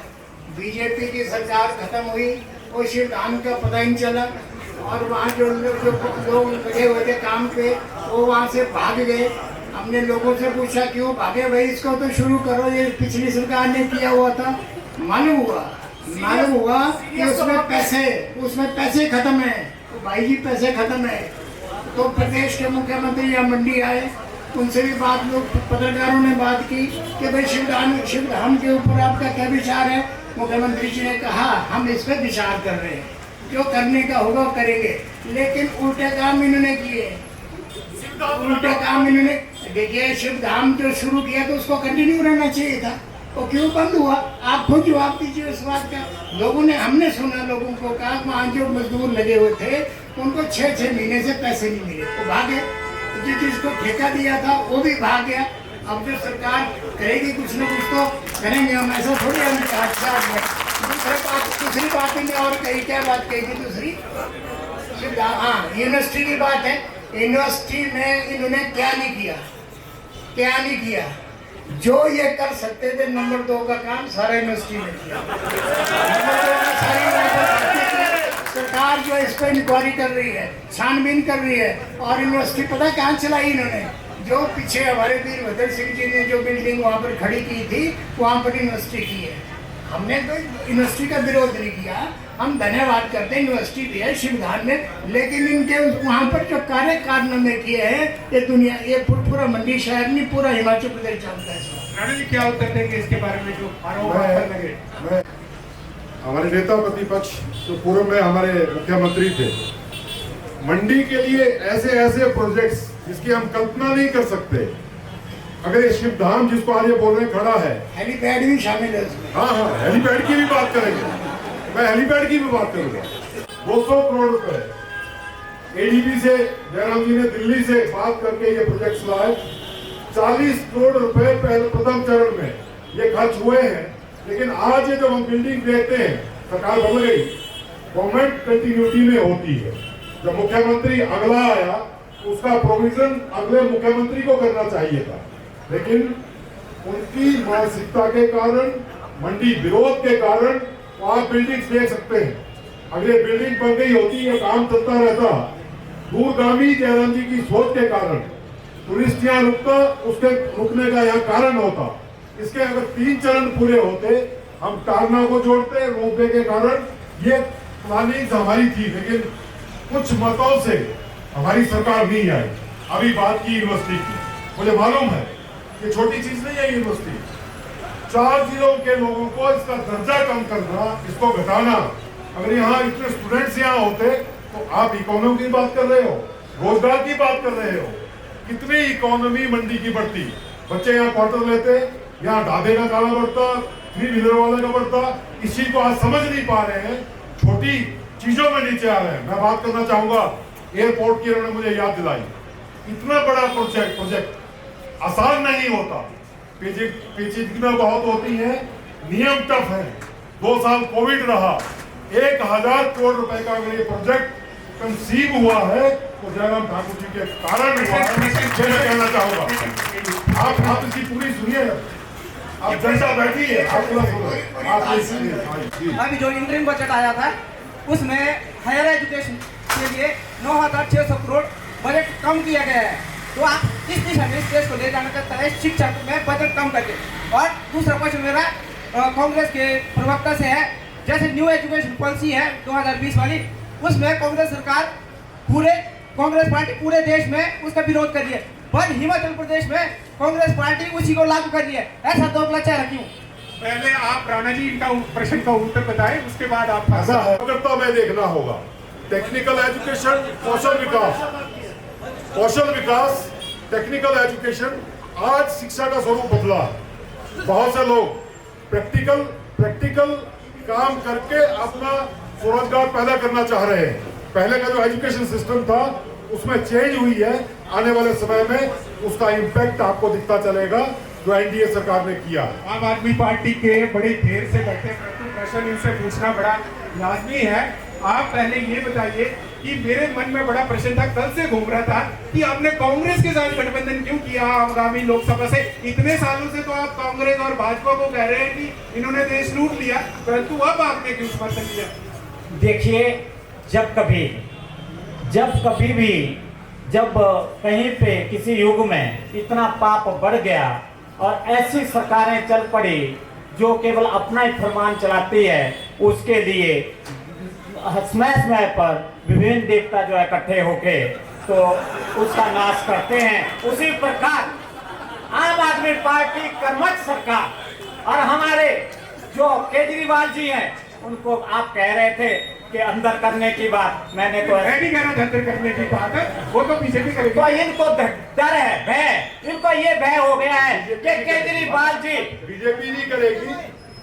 बीजेपी की सरकार खत्म हुई, वो शिवधाम का पता ही नहीं चला, और वहाँ जो लोग लगे हुए थे काम पे वो वहाँ से भाग गए। हमने लोगों से पूछा क्यों भागे, भाई इसको तो शुरू करो, ये पिछली सरकार ने किया हुआ था। मालूम हुआ कि उसमें पैसे खत्म है। तो भाई जी पैसे खत्म है, तो प्रदेश के मुख्यमंत्री यहाँ मंडी आए, उनसे भी पत्रकारों ने बात की कि भाई शिवधाम के ऊपर आपका क्या विचार है। मुख्यमंत्री जी ने कहा हम इस पर विचार कर रहे हैं, जो करने का होगा वो करेंगे, लेकिन उल्टे काम इन्होंने किए। देखिए, शिवधाम जो शुरू किया तो उसको कंटिन्यू रहना चाहिए था, वो क्यों बंद हुआ? आप खुद जवाब दीजिए उस बात का। हमने सुना, लोगों को कहा वहाँ जो मजदूर लगे हुए थे उनको 6-6 महीने से पैसे नहीं मिले, वो भागे। जिसको ठेका दिया था वो भी भाग गया। अब जो सरकार करेगी कुछ न कुछ तो करेंगे हम, ऐसा थोड़ी हमने कहा। दूसरी बात इन्हें और कही, क्या बात कही थी दूसरी? हाँ, यूनिवर्सिटी की बात है। यूनिवर्सिटी में इन्होंने क्या नहीं किया जो ये कर सकते थे। नंबर 2 का काम सारा यूनिवर्सिटी में किया। सरकार जो इस पर इंक्वायरी कर रही है, छानबीन कर रही है, और यूनिवर्सिटी पता कहाँ चलाई इन्होंने? जो पीछे हमारे वीरभद्र सिंह जी ने जो बिल्डिंग वहाँ पर खड़ी की थी, वहाँ पर यूनिवर्सिटी की है। हमने तो यूनिवर्सिटी का विरोध नहीं किया, हम धन्यवाद करते हैं यूनिवर्सिटी भी है शिवधाम में, लेकिन इनके वहाँ पर जो कारनामे किए हैं ये पूरा मंडी शहर नहीं, पूरा हिमाचल प्रदेश जानता है।
राणा जी क्या उत्तर देंगे इसके बारे में जो आरोप लगे?
हमारे नेता प्रतिपक्ष जो पूर्व में हमारे मुख्यमंत्री थे, मंडी के लिए ऐसे प्रोजेक्ट्स जिसकी हम कल्पना नहीं कर सकते। अगर ये शिवधाम जिसको आज ये बोल रहे खड़ा है,
हेलीपैड भी शामिल है उसमें।
हाँ, हेलीपैड की भी बात करेंगे, मैं हेलीपैड की भी बात करूंगा। 200 करोड़ रुपए एडीबी से जयराम जी ने दिल्ली से बात करके ये प्रोजेक्ट लाए। 40 करोड़ रुपए पहले प्रथम चरण में ये खर्च हुए हैं, लेकिन आज ये जब हम बिल्डिंग देखते हैं, सरकार बदल गई, गवर्नमेंट कंटिन्यूटी में होती है। जब मुख्यमंत्री अगला आया, उसका प्रोविजन अगले मुख्यमंत्री को करना चाहिए था, लेकिन उनकी मानसिकता के कारण, मंडी विरोध के कारण आप बिल्डिंग्स देख सकते हैं। अगर ये बिल्डिंग बन गई होती, ये काम चलता रहता, दूरगामी जयराम जी की सोच के कारण टूरिस्ट यहाँ रुकता, उसके रुकने का यहाँ कारण होता। इसके अगर 3 चरण पूरे होते, हम टारना को जोड़ते, रोपवे के कारण ये प्लानिंग हमारी थी, लेकिन कुछ मतों से हमारी सरकार नहीं आई। अभी बात की यूनिवर्सिटी की, मुझे मालूम है ये छोटी चीज नहीं है। यूनिवर्सिटी 4 जिलों के लोगों को इसका दर्जा कम करना, इसको घटाना। अगर यहाँ इतने स्टूडेंट्स यहाँ होते तो आप इकोनॉमी की बात कर रहे हो, रोजगार की बात कर रहे हो, कितनी इकोनॉमी मंडी की बढ़ती। बच्चे यहाँ क्वार्टर लेते, यहाँ ढाबे का काला बढ़ता, 3 व्हीलर वाले का बढ़ता। इस चीज को आज समझ नहीं पा रहे हैं, छोटी चीजों में नीचे आ रहे हैं। मैं बात करना चाहूंगा एयरपोर्ट की, उन्होंने मुझे याद दिलाई। इतना बड़ा प्रोजेक्ट आसान नहीं होता, पेचीदगियां बहुत होती हैं, नियम टफ है। 2 साल कोविड रहा, 1000 करोड़ रुपए का अगर ये प्रोजेक्ट कंसीव हुआ है तो जयराम ठाकुर जी के कारण हुआ है। मैं कहना चाहूंगा, आप इसकी पूरी सुनिए, आप जनता बैठी है, आप पूरा सुनो।
अभी जो इंटरिम बजट आया था उसमें हायर एजुकेशन के लिए 9,600 करोड़ बजट कम किया गया है। तो आप किस दिशा में इस देश को ले जाना चाहता है शिक्षा में बजट कम करके? और दूसरा क्वेश्चन मेरा कांग्रेस के प्रवक्ता से है जैसे न्यू एजुकेशन पॉलिसी है 2020 वाली, उसमें कांग्रेस सरकार कांग्रेस पार्टी पूरे देश में उसका विरोध कर रही है, पर हिमाचल प्रदेश में कांग्रेस पार्टी उसी को लागू कर रही है। ऐसा दो लक्ष्य रखी हूँ।
पहले आप राणा जी इनका प्रश्न का उत्तर बताएं, उसके बाद आप
ऐसा है करता में देखना होगा। टेक्निकल एजुकेशन, कौशल विकास, टेक्निकल एजुकेशन, आज शिक्षा का स्वरूप बदला। बहुत से लोग प्रैक्टिकल काम करके अपना स्वरोजगार पैदा करना चाह रहे हैं। पहले का जो एजुकेशन सिस्टम था उसमें चेंज हुई है। आने वाले समय में उसका इम्पैक्ट आपको दिखता चलेगा जो एनडीए सरकार ने किया।
आम आदमी पार्टी के बड़े देर से बैठे, परंतु प्रश्न इनसे पूछना बड़ा लाजमी है। आप पहले ये बताइए कि मेरे मन में बड़ा प्रश्न था, कल से घूम रहा था कि आपने कांग्रेस के साथ गठबंधन क्यों किया आगामी लोकसभा से। इतने सालों से तो आप कांग्रेस और भाजपा को कह रहे हैं कि इन्होंने देश लूट लिया, परंतु अब आपने क्यों समर्थन किया?
देखिए, जब कभी भी जब कहीं पे किसी युग में इतना पाप बढ़ गया और ऐसी सरकारें चल पड़ी जो केवल अपना ही फरमान चलाती है, उसके लिए समय पर विभिन्न देवता जो इकट्ठे होके तो उसका नाश करते हैं। उसी प्रकार आम आदमी पार्टी कर्मठ सरकार और हमारे जो केजरीवाल जी हैं, उनको आप कह रहे थे कि अंदर करने की बात, मैंने तो
नहीं कह रहा अंदर करने की बात है, वो तो बीजेपी करेगी।
तो इनको डर है, भय, इनको ये भय हो गया है कि केजरीवाल जी,
बीजेपी नहीं करेगी,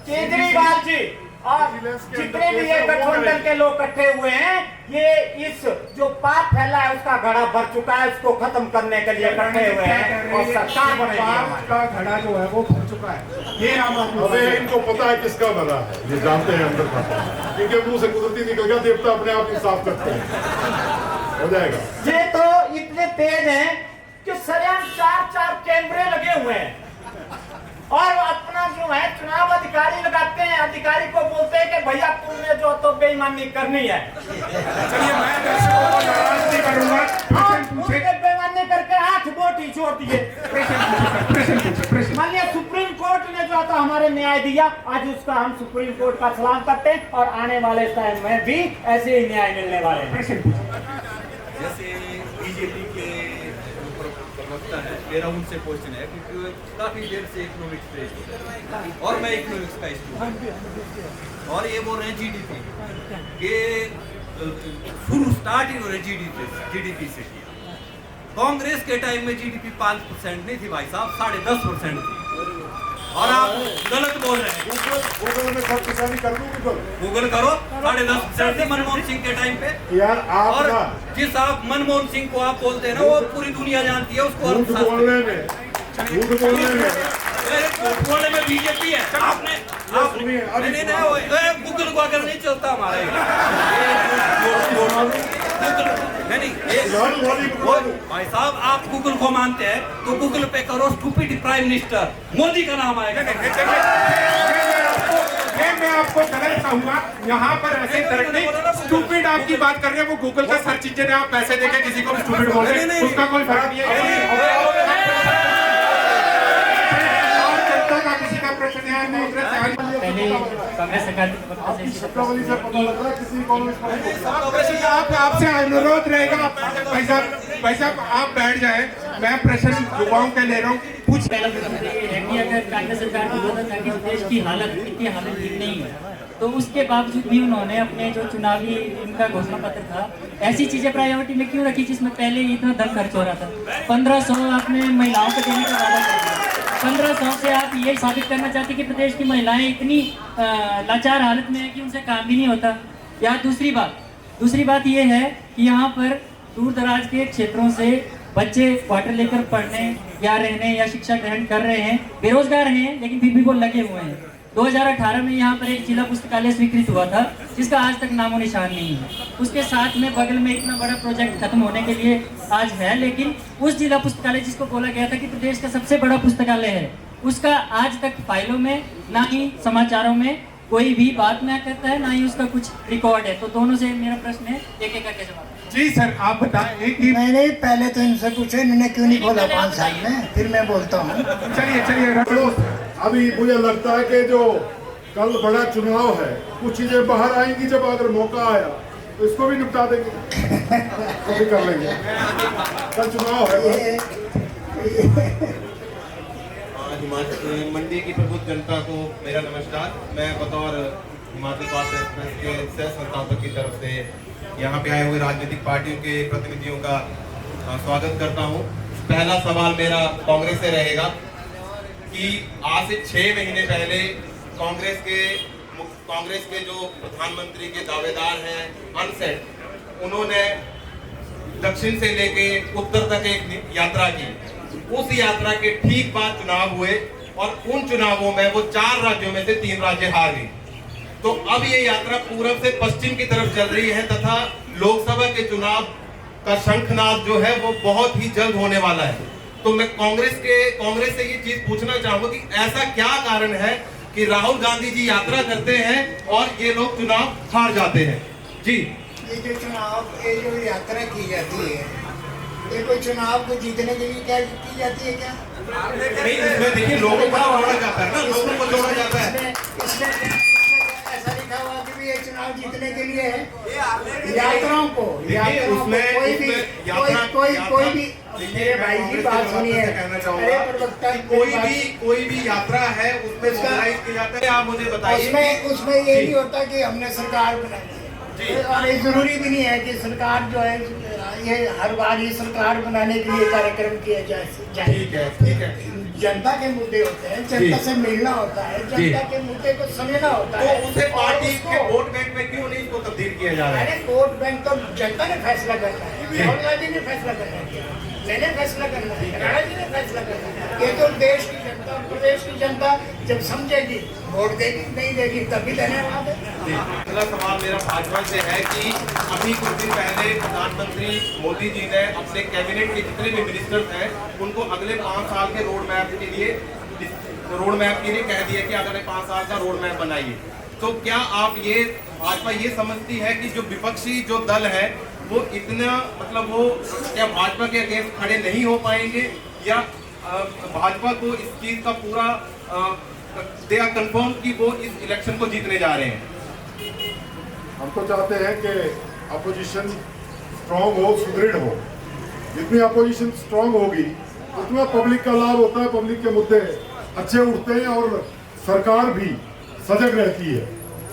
केजरीवाल जी और जितने भी ये गठबंधन के लोग इकट्ठे हुए हैं, ये इस जो पाप फैला है उसका घड़ा भर चुका है, उसको खत्म करने के लिए इकट्ठे हुए हैं और सरकार बनेगी।
का घड़ा जो है वो भर चुका है। ये
अबे इनको पता है किसका भरा है, ये जानते हैं अंदर का। इनके मुंह से कुदरती निकल गया, देवता अपने आप ही साफ करते हैं, हो जाएगा।
ये तो इतने तेज हैं कि सरेआम 4 कैमरे लगे हुए हैं और अपना जो है चुनाव अधिकारी लगाते हैं। अधिकारी को बोलते हैं कि भैया तुमने जो तो बेईमानी करनी है।
चलिए, मैं दर्शकों को नाराज नहीं करूंगा।
बेईमानी करके 8 वोट ही छोड़ दिए। मानिए सुप्रीम कोर्ट ने जो तो हमारे न्याय दिया, आज उसका हम सुप्रीम कोर्ट का सलाम करते हैं और आने वाले टाइम में भी ऐसे ही न्याय मिलने वाले हैं।
जैसे बीजेपी के प्रवक्ता है, मेरा उनसे क्वेश्चन है क्योंकि काफी देर से इकोनॉमिक्स पे और मैं इकोनॉमिक्स का स्टूडेंट, और ये बोल रहे हैं जीडीपी के शुरू स्टार्ट इन्होंने जीडीपी से किया। कांग्रेस के टाइम में जीडीपी 5% नहीं थी भाई साहब, 10.5% थी, और आप गलत बोल रहे हैं।
गूगल में सब किसानी कर दूं,
गूगल करो, 10.5% थी मनमोहन सिंह के टाइम पे।
यार आप
और
ना
जिस आप मनमोहन सिंह को आप बोलते हैं ना, वो पूरी दुनिया जानती है उसको।
झूठ बोलने में
बीजेपी है। आपने गूगल को अगर नहीं चलता हमारा भाई साहब, आप गूगल को मानते हैं तो गूगल पे करो स्टूपिड प्राइम मिनिस्टर, मोदी का नाम आएगा।
मैं आपको गलत कहूंगा, यहाँ पर ऐसे स्टूपिड आपकी बात कर रहे हैं, वो गूगल का सर्च इंजन है। आप पैसे देके किसी को भी स्टूपिड बोल रहे हैं, उसका कोई फर्क नहीं है। किसी का प्रश्न है
कांग्रेस सरकार
आपसे अनुरोध रहेगा, भाई साहब आप बैठ जाए, मैं प्रश्न युवाओं के ले रहा हूँ। कुछ
अगर कांग्रेस सरकार को बोला था कि देश की हालत इतनी हालत ठीक नहीं है, तो उसके बावजूद भी उन्होंने अपने जो चुनावी इनका घोषणा पत्र था, ऐसी चीजें प्रायोरिटी में क्यों रखी जिसमें पहले इतना धन खर्च हो रहा था। 1500 आपने महिलाओं को देने का वादा कर दिया। 1500 से आप ये साबित करना चाहते कि प्रदेश की महिलाएं इतनी लाचार हालत में है कि उनसे काम भी नहीं होता। या दूसरी बात ये है कि यहाँ पर दूर दराज के क्षेत्रों से बच्चे क्वार्टर लेकर पढ़ने या रहने या शिक्षा ग्रहण कर रहे हैं, बेरोजगार हैं, लेकिन फिर भी वो लगे हुए हैं। 2018 में यहाँ पर एक जिला पुस्तकालय स्वीकृत हुआ था जिसका आज तक नामो निशान नहीं है। उसके साथ में बगल में इतना बड़ा प्रोजेक्ट खत्म होने के लिए आज है, लेकिन उस जिला पुस्तकालय जिसको बोला गया था कि प्रदेश का सबसे बड़ा पुस्तकालय है, उसका आज तक फाइलों में ना ही समाचारों में कोई भी बात ना करता है, ना ही उसका कुछ रिकॉर्ड है। तो दोनों से मेरा प्रश्न है, एक एक करके जवाब।
जी सर, आप बताएं कि
मैंने पहले तो इनसे पूछे, इन्होंने क्यों नहीं खोला 5 साल में, फिर मैं बोलता हूँ।
चलिए
अभी मुझे लगता है कि जो कल बड़ा चुनाव है, कुछ चीजें बाहर आएंगी, जब अगर मौका आया तो इसको भी निपटा देंगे, तो भी कर लेंगे। कल चुनाव है।
हिमाचल मंडी की प्रबुद्ध जनता को मेरा नमस्कार। मैं बतौर हिमाचल स्वास्थ्य एक्सप्रेस के सह संस्थापक की तरफ से यहाँ पे आए हुए राजनीतिक पार्टियों के प्रतिनिधियों का स्वागत करता हूँ। पहला सवाल मेरा कांग्रेस से रहेगा कि आज से 6 महीने पहले कांग्रेस के जो प्रधानमंत्री के दावेदार हैं अनसेट, उन्होंने दक्षिण से लेके उत्तर तक एक यात्रा की। उस यात्रा के ठीक बाद चुनाव हुए और उन चुनावों में वो 4 राज्यों में से 3 राज्य हार गए। तो अब ये यात्रा पूरब से पश्चिम की तरफ चल रही है तथा लोकसभा के चुनाव का शंखनाद जो है वो बहुत ही जल्द होने वाला है। तो मैं कांग्रेस से ये चीज पूछना चाहूंगा कि ऐसा क्या कारण है कि राहुल गांधी जी यात्रा करते हैं और ये लोग चुनाव हार जाते हैं? जी,
ये जो यात्रा की जाती है, ये कोई चुनाव को जीतने के लिए क्या की जाती है क्या?
नहीं, इसमें देखिए लोगों को जोड़ा जाता है ना, लोगों को जोड़ा जाता है।
इसमें ऐसा लिखा हुआ कि ये चुनाव जीतने के लिए है। यात्राओं को कोई भी मेरे भाई की बात सुनिए,
कहना चाहूंगा कोई भी यात्रा है उसमें मोबिलाइज किया जाता है। आप मुझे बताइए,
उसमें ये नहीं होता कि हमने सरकार बनाई है, और ये जरूरी भी नहीं है कि सरकार जो है ये हर बार ये सरकार बनाने के लिए कार्यक्रम किया जाए।
ठीक है।
जनता के मुद्दे होते हैं, जनता से मिलना होता है, जनता के मुद्दे को समझना होता है।
तो उसे पार्टी के वोट बैंक में क्यों नहीं इसको तब्दील किया जा रहा है?
अरे वोट बैंक तो जनता ने फैसला करना है, राहुल गांधी ने फैसला करना है, मैंने फैसला करना है, राणा जी ने फैसला करना है। ये तो देश की जनता, प्रदेश की जनता जब समझेगी वोट देगी, नहीं देगी तभी धन्यवाद है।
अगला सवाल मेरा भाजपा से है कि अभी कुछ दिन पहले प्रधानमंत्री मोदी जी ने अपने कैबिनेट के जितने भी मिनिस्टर्स हैं उनको अगले 5 साल के रोड मैप के लिए कह दिया कि अगले 5 साल का रोड मैप बनाइए। तो क्या आप भाजपा ये समझती है कि जो विपक्षी जो दल है वो इतना वो क्या भाजपा के अगेंस्ट खड़े नहीं हो पाएंगे, या भाजपा को इस चीज का पूरा दे आर कंफर्म कि वो इस इलेक्शन को जीतने जा रहे हैं?
हम तो चाहते हैं कि अपोजिशन स्ट्रांग हो, सुदृढ़ हो। जितनी अपोजिशन स्ट्रांग होगी उतना पब्लिक का लाभ होता है, पब्लिक के मुद्दे अच्छे उठते हैं और सरकार भी सजग रहती है।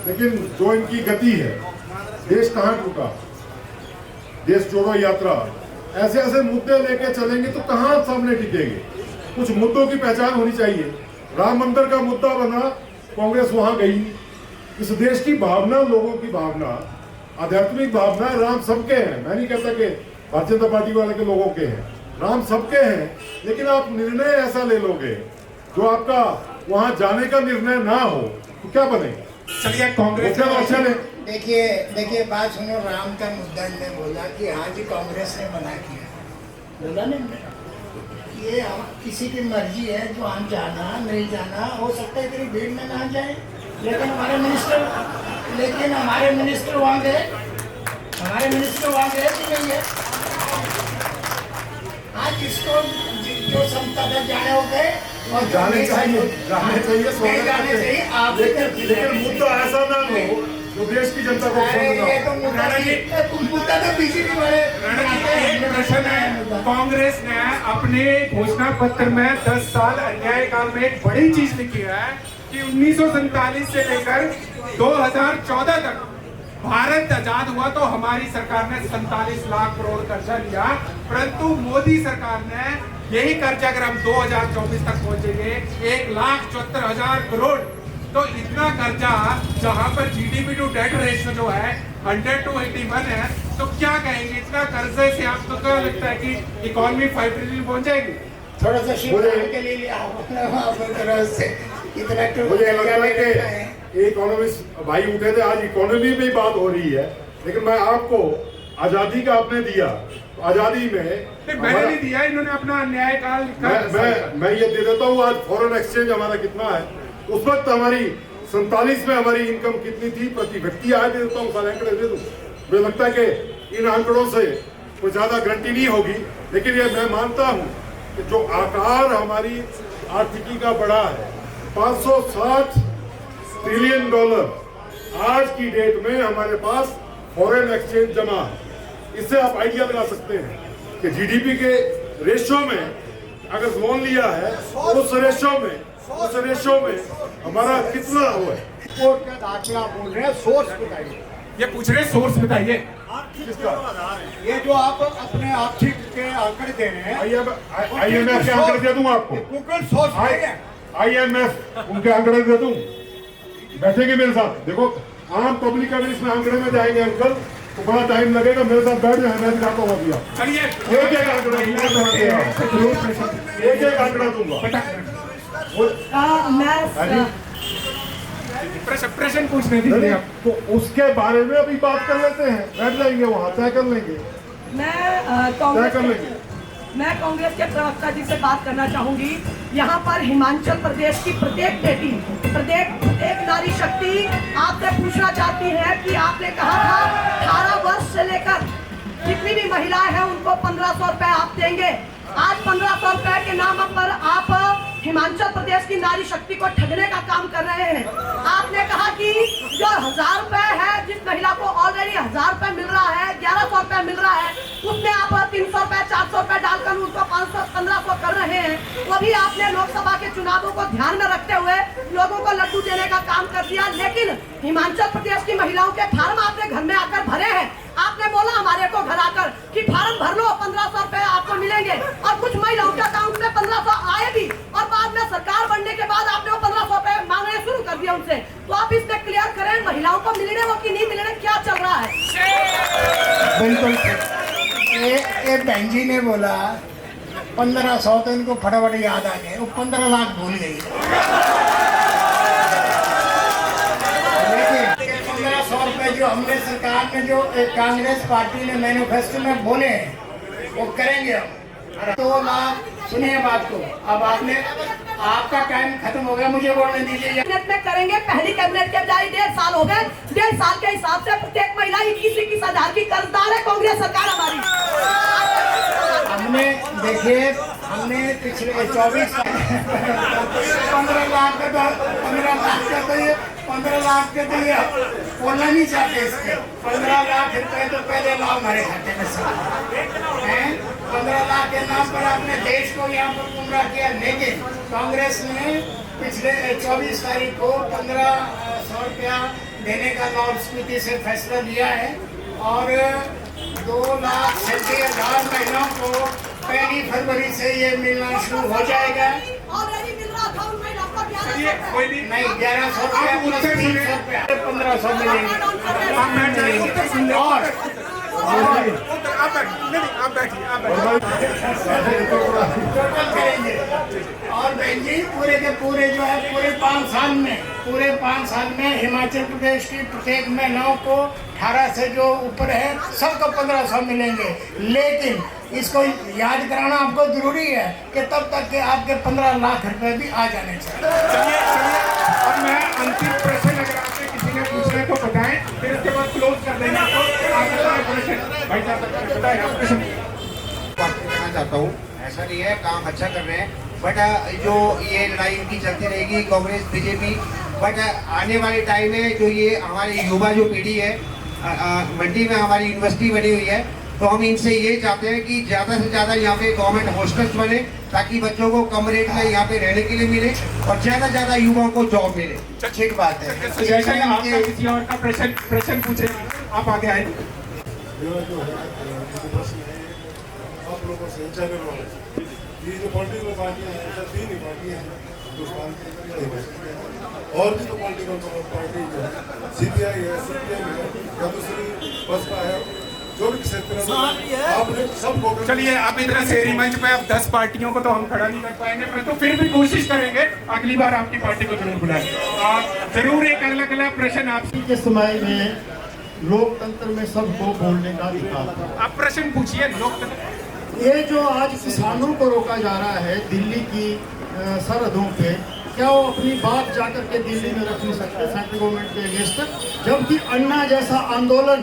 लेकिन जो इनकी गति है, देश कहाँ टूटा, देश जोड़ो यात्रा, ऐसे मुद्दे लेके चलेंगे तो कहाँ सामने टिकेंगे। कुछ मुद्दों की पहचान होनी चाहिए। राम मंदिर का मुद्दा बना, कांग्रेस वहां गई। इस देश की भावना, लोगों की भावना, आध्यात्मिक भावना, राम सबके हैं। मैं नहीं कहता कि भारतीय जनता पार्टी वाले के लोगों के हैं, राम सबके हैं। लेकिन आप निर्णय ऐसा ले लोगे जो आपका वहां जाने का निर्णय ना हो तो क्या बनेगा?
चलिए कांग्रेस
देखिए बात सुनो। राम का मुद्दा ने बोला कि हाँ जी कांग्रेस ने मना किया, बोला नहीं। ये किसी की मर्जी है, जो हम जाना नहीं जाना, हो सकता है इतनी भीड़ में ना जाए, लेकिन हमारे मिनिस्टर वहाँ गए, कि नहीं है? आज इसको जो क्षमता था जाने हो गए और
जाने चाहिए आप। लेकिन मुद्दा ऐसा ना हो जो देश की जनता को
मुद्दा तो बीजेपी वाले।
एक प्रश्न है, कांग्रेस ने अपने घोषणा पत्र में 10 साल अन्यायकाल में एक बड़ी चीज लिखी है कि 1947 से लेकर 2014 तक भारत आजाद हुआ तो हमारी सरकार ने 47 लाख करोड़ कर्जा लिया, परंतु मोदी सरकार ने यही कर्जा अगर हम 2024 तक पहुंचेंगे 1,74,000 करोड़। तो इतना कर्जा जहां पर जीडीपी टू डेट रेशियो जो है 100:81 है, तो क्या कहेंगे इतना कर्जे से? आपको क्या लगता है कि इकोनॉमी 5 ट्रिलियन पहुंच जाएगी?
थोड़ा सा के लिए
मुझे लगता है कि इकोनॉमिस्ट भाई उठे थे, आज इकोनॉमी में बात हो रही है। लेकिन मैं आपको आजादी का आपने दिया, तो आजादी में
मैंने नहीं दिया, इन्होंने अपना न्यायकाल
मैं ये दे देता हूँ। आज फॉरेन एक्सचेंज हमारा कितना है, उस वक्त हमारी 47 में हमारी इनकम कितनी थी प्रति व्यक्ति, आज दे देता हूँ, सारे आंकड़े दे दूँ। मुझे लगता है कि इन आंकड़ों से कोई ज्यादा गारंटी नहीं होगी, लेकिन ये मैं मानता हूँ कि जो आकार हमारी आर्थिकी का बढ़ा है, 560 ट्रिलियन डॉलर आज की डेट में हमारे पास फॉरेन एक्सचेंज जमा है। इससे आप आइडिया लगा सकते हैं कि जीडीपी के रेशो में अगर लोन लिया है उस रेशो में हमारा कितना हुआ है।
कोर्ट का दाखिला बोल रहे हैं, सोर्स बताइए।
ये पूछ रहे सोर्स बताइए।
ये जो आप अपने आर्थिक के आंकड़े दे रहे हैं,
IMF के आंकड़े दे दूं आपको।
गूगल सोर्स है।
IMF उनके आंकड़े दे दूं, बैठेंगे मेरे साथ। देखो आम पब्लिक अगर इसमें आंकड़े में जाएंगे अंकल तो बड़ा टाइम लगेगा। मेरे साथ बैठ जाए, मैं दिखाता हूँ अभी आप।
चलिए
एक आंकड़ा दूंगा।
प्रश्न पूछने दीजिए आप।
तो उसके बारे में अभी बात कर लेते हैं, बैठ जाएंगे वहाँ, तय कर लेंगे।
मैं कांग्रेस के प्रवक्ता जी से बात करना चाहूंगी। यहाँ पर हिमाचल प्रदेश की प्रत्येक बेटी, प्रत्येक नारी शक्ति आपसे पूछना चाहती है कि आपने कहा था 18 वर्ष से लेकर जितनी भी महिलाएं हैं उनको 1500 रुपए आप देंगे। आज 1500 रुपए के नाम पर आप हिमाचल प्रदेश की नारी शक्ति को ठगने का काम कर रहे हैं। आपने कहा कि जो 1000 रुपए है, जिस महिला को ऑलरेडी 1000 रुपए मिल रहा है, 1100 रुपए मिल रहा है, उसमें आप 300 रुपए 400 रुपए डालकर उनको 500 1500 कर रहे हैं। वो भी आपने लोकसभा के चुनावों को ध्यान में रखते हुए लोगों को लड्डू देने का काम कर दिया। लेकिन हिमाचल प्रदेश की महिलाओं के फार्म आपने घर में आकर भरे हैं। आपने बोला हमारे को घर आकर कि फार्म भर लो, 1500 रुपए आपको मिलेंगे। और कुछ महिलाओं के अकाउंट में 1500 आए भी, और बाद में सरकार बनने के बाद आपने वो 1500 रुपए मांगने शुरू कर दिया उनसे। तो आप इसमें क्लियर करें, महिलाओं को मिलने वो कि नहीं मिलने, क्या चल रहा है?
बिल्कुल। ये बहन जी ने बोला 1500 तो इनको फटाफट याद आ गए, वो 15 लाख भूल गई। 1500 रुपए जो हमने सरकार ने, जो कांग्रेस पार्टी ने मैनिफेस्टो में बोले हैं वो करेंगे हम। 2 लाख, सुनिए बात को। अब आपका टाइम खत्म हो गया, मुझे बोलने दीजिए।
कैबिनेट में करेंगे। पहली कैबिनेट के बजाय 1.5 साल हो गए। 1.5 साल के हिसाब से प्रत्येक महिला 21 हजार की कर्जदार है कांग्रेस सरकार हमारी।
हमने देखिए, हमने पिछले 24 15 लाख का तो 15 लाख के तो ये बोलना नहीं चाहते इसके। 15 लाख रुपए तो पहले लाओ हमारे खाते में हैं। 15 लाख के नाम पर आपने देश को यहाँ पर गुमराह किया। लेकिन कांग्रेस ने पिछले 24 तारीख को 1500 रुपया देने का नॉर्थ से फैसला लिया है और 2,37,000 महिलाओं को 1 फरवरी से ये मिलना शुरू हो जाएगा।
ऑलरेडी मिल रहा था उन महिलाओं को 1100
कोई भी
नहीं, 1100 रुपया प्लस 300 रुपया 1500 मिलेंगे। और
आप बैठिए।
टोटल करेंगे। और बहन जी पूरे के पूरे जो है पूरे 5 साल में हिमाचल प्रदेश की प्रत्येक महिलाओं को 18 से जो ऊपर है सबको 1500 मिलेंगे। लेकिन इसको याद कराना आपको जरूरी है कि तब तक के आपके 15 लाख रुपए भी आ जाने चाहिए।
अब मैं अंतिम प्रश्न अगर आपसे किसी ने पूछना तो बताएं, फिर उसके बाद क्लोज कर देंगे आपको। भाई साहब बताएं आप प्रश्न।
बात करना चाहता हूँ, ऐसा नहीं है, काम अच्छा कर रहे हैं, बट जो ये लड़ाई इनकी चलती रहेगी कांग्रेस बीजेपी। बट आने वाले टाइम में जो ये हमारी युवा जो पीढ़ी है, मंडी में हमारी यूनिवर्सिटी बनी हुई है, तो हम इनसे ये चाहते हैं कि ज़्यादा से ज़्यादा यहाँ पे गवर्नमेंट हॉस्टल्स बने ताकि बच्चों को कम रेट में यहाँ पे रहने के लिए मिले और ज़्यादा से ज़्यादा युवाओं को जॉब मिले। ठीक बात है।
तो जैसे आपका किसी और का प्रश्न पूछे, आप आगे आए।
आप लोगों से चैनल वाले, ये जो पॉलिटिकल पार्टियां हैं, ऐसा 3 ही पार्टियां हैं हिंदुस्तान की, और भी तो पॉलिटिकल पार्टी जो है CPI है, CPM है, या दूसरी बसपा है, जो भी क्षेत्र में आपने सबको।
चलिए, आप इतना शहरी मंच पे अब 10 पार्टियों को तो हम खड़ा नहीं कर पाएंगे, परंतु फिर भी कोशिश करेंगे अगली बार आपकी पार्टी को जरूर बुलाएं। जरूर एक अलग प्रश्न आपसे
के समय में लोकतंत्र में सबको बोलने का अधिकार।
आप प्रश्न पूछिए। लोकतंत्र
ये जो आज किसानों को रोका जा रहा है दिल्ली की सरहदों पे, क्या वो अपनी बात जाकर के दिल्ली में रख नहीं सकते सेंट्रल गवर्नमेंट के अगेंस्ट? जबकि अन्ना जैसा आंदोलन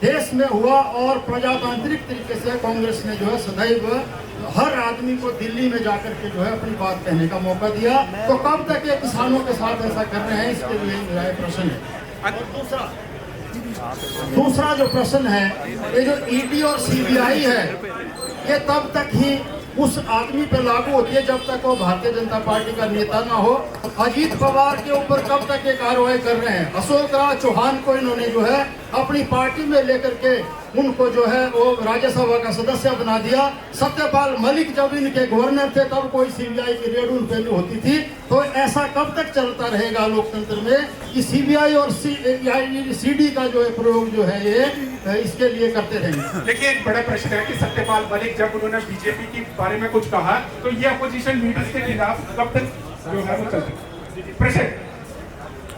देश में हुआ और प्रजातांत्रिक तरीके से कांग्रेस ने जो है सदैव हर आदमी को दिल्ली में जाकर के जो है अपनी बात कहने का मौका दिया। तो कब तक ये किसानों के साथ ऐसा कर रहे हैं, इसके लिए मेरा प्रश्न है। और दूसरा जो प्रश्न है, ये जो ईडी और सीबीआई है, ये तब तक ही उस आदमी पर लागू होती है जब तक वो भारतीय जनता पार्टी का नेता ना हो। अजीत पवार के ऊपर कब तक ये कार्रवाई कर रहे हैं? अशोक राज चौहान को इन्होंने जो है अपनी पार्टी में लेकर के उनको जो है वो राज्यसभा का सदस्य बना दिया। सत्यपाल मलिक जब इनके गवर्नर थे तब कोई सीबीआई की रेड उन पर होती थी। तो ऐसा कब तक चलता रहेगा लोकतंत्र में कि सीबीआई और सीडी का जो है प्रयोग जो है ये इसके लिए करते रहेंगे?
देखिए, एक बड़ा प्रश्न है कि सत्यपाल मलिक जब उन्होंने बीजेपी के बारे में कुछ कहा तो ये अपोजिशन लीडर्स के खिलाफ कब तक जो है वो चलती?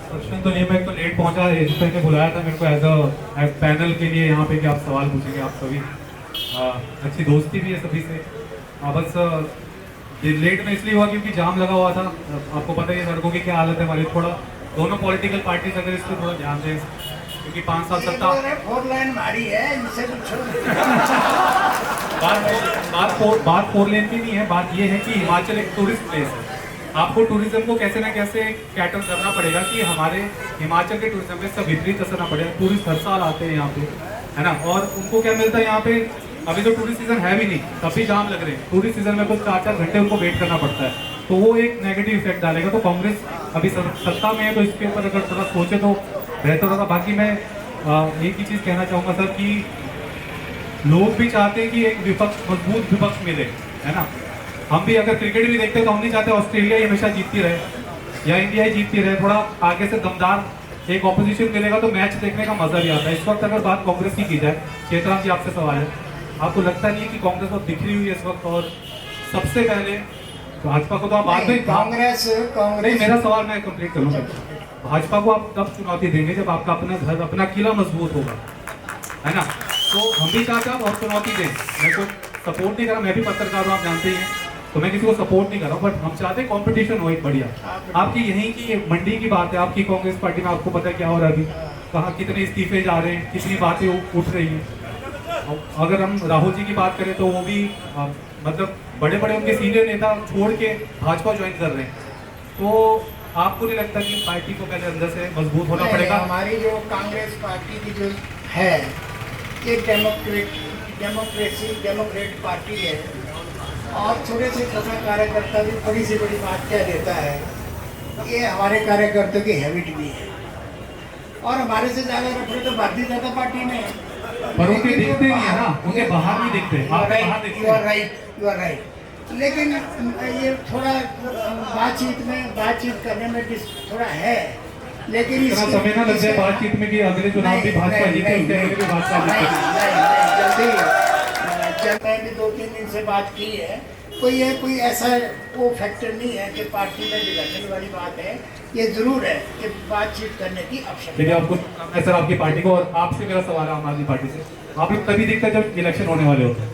प्रश्न तो नहीं, मैं तो लेट पहुंचा, इस तरह के बुलाया था मेरे को एज अ पैनल के लिए यहाँ पे कि आप सवाल पूछेंगे। आप सभी अच्छी दोस्ती भी है सभी से। बस लेट में इसलिए हुआ क्योंकि जाम लगा हुआ था। आपको पता है सड़कों की क्या हालत है हमारी। थोड़ा दोनों पॉलिटिकल पार्टीज अगर इस पर थोड़ा ध्यान दें, क्योंकि 5 साल सत्ता
4 लाइन मारी है, इनसे
बात 4 लेन की नहीं है। बात ये है कि हिमाचल एक टूरिस्ट प्लेस है। आपको टूरिज्म को कैसे ना कैसे कैटर करना पड़ेगा कि हमारे हिमाचल के टूरिज्म में सब विपरीत असर ना पड़ेगा। टूरिस्ट हर साल आते हैं यहाँ पे, है ना, और उनको क्या मिलता है यहाँ पे। अभी तो टूरिस्ट सीजन है भी नहीं, तब भी जाम लग रहे हैं। टूरिस्ट सीजन में कुछ 4-4 घंटे उनको वेट करना पड़ता है, तो वो एक नेगेटिव इफेक्ट डालेगा। तो कांग्रेस अभी सत्ता में है, तो इसके ऊपर अगर थोड़ा सोचे तो बेहतर होगा। बाकी मैं एक ही चीज़ कहना चाहूँगा सर कि लोग भी चाहते हैं कि एक विपक्ष, मजबूत विपक्ष मिले, है ना। हम भी अगर क्रिकेट भी देखते हैं तो हम नहीं चाहते ऑस्ट्रेलिया ही हमेशा जीतती रहे या इंडिया ही जीतती रहे। थोड़ा आगे से दमदार एक ऑपोजिशन मिलेगा तो मैच देखने का मजा भी आता है। इस वक्त अगर बात कांग्रेस की जाए, चेतराम जी आपसे सवाल है, आपको लगता नहीं है कि कांग्रेस बहुत बिखरी हुई है इस वक्त? और सबसे पहले भाजपा को तो आप बाद में
कांग्रेस
नहीं, मेरा सवाल मैं कंप्लीट करूँगा। भाजपा को आप तब चुनौती देंगे जब आपका अपना घर, अपना किला मजबूत होगा, है ना। तो हम भी चाहते हैं और चुनौती दें। मैं को सपोर्ट नहीं कर रहा, मैं भी पत्रकार हूँ, आप जानते ही हैं, तो मैं किसी को सपोर्ट नहीं कर रहा हूँ, बट हम चाहते हैं कंपटीशन हो एक बढ़िया। आपकी यहीं की मंडी की बात है, आपकी कांग्रेस पार्टी में आपको पता है क्या हो रहा है अभी, कहाँ कितने इस्तीफे जा रहे हैं, कितनी बातें उठ रही हैं। अगर हम राहुल जी की बात करें तो वो भी मतलब बड़े बड़े उनके सीनियर नेता छोड़ के भाजपा ज्वाइन कर रहे हैं। तो आपको नहीं लगता कि पार्टी को पहले अंदर से मजबूत होना पड़ेगा?
हमारी जो कांग्रेस पार्टी की जो है ये डेमोक्रेट पार्टी है, और छोटे से छोटा कार्यकर्ता भी बड़ी से बड़ी बात कह देता है। ये हमारे कार्यकर्ताओं की हैबिट भी है, और हमारे से ज़्यादा रखते तो भारतीय जनता पार्टी में है।
पर उनके दिखते नहीं है ना, उनके बाहर नहीं दिखते।
You are right. लेकिन ये थोड़ा बातचीत करने में थोड़ा है, लेकिन
इतना समय ना लग जाए बातचीत में कि अगले चुनाव भी भाजपा जीते, उसके अगले भी भाजपा जीते।
जल्दी मैं भी 2-3 दिन से बात की है, कोई ऐसा वो फैक्टर नहीं है कि पार्टी में विघटन वाली बात है। ये जरूर है कि बातचीत करने की आवश्यकता है।
आपको सर आपकी पार्टी को, और आपसे मेरा सवाल है आम आदमी पार्टी से, आप लोग तभी दिखता है जब इलेक्शन होने वाले होते हैं।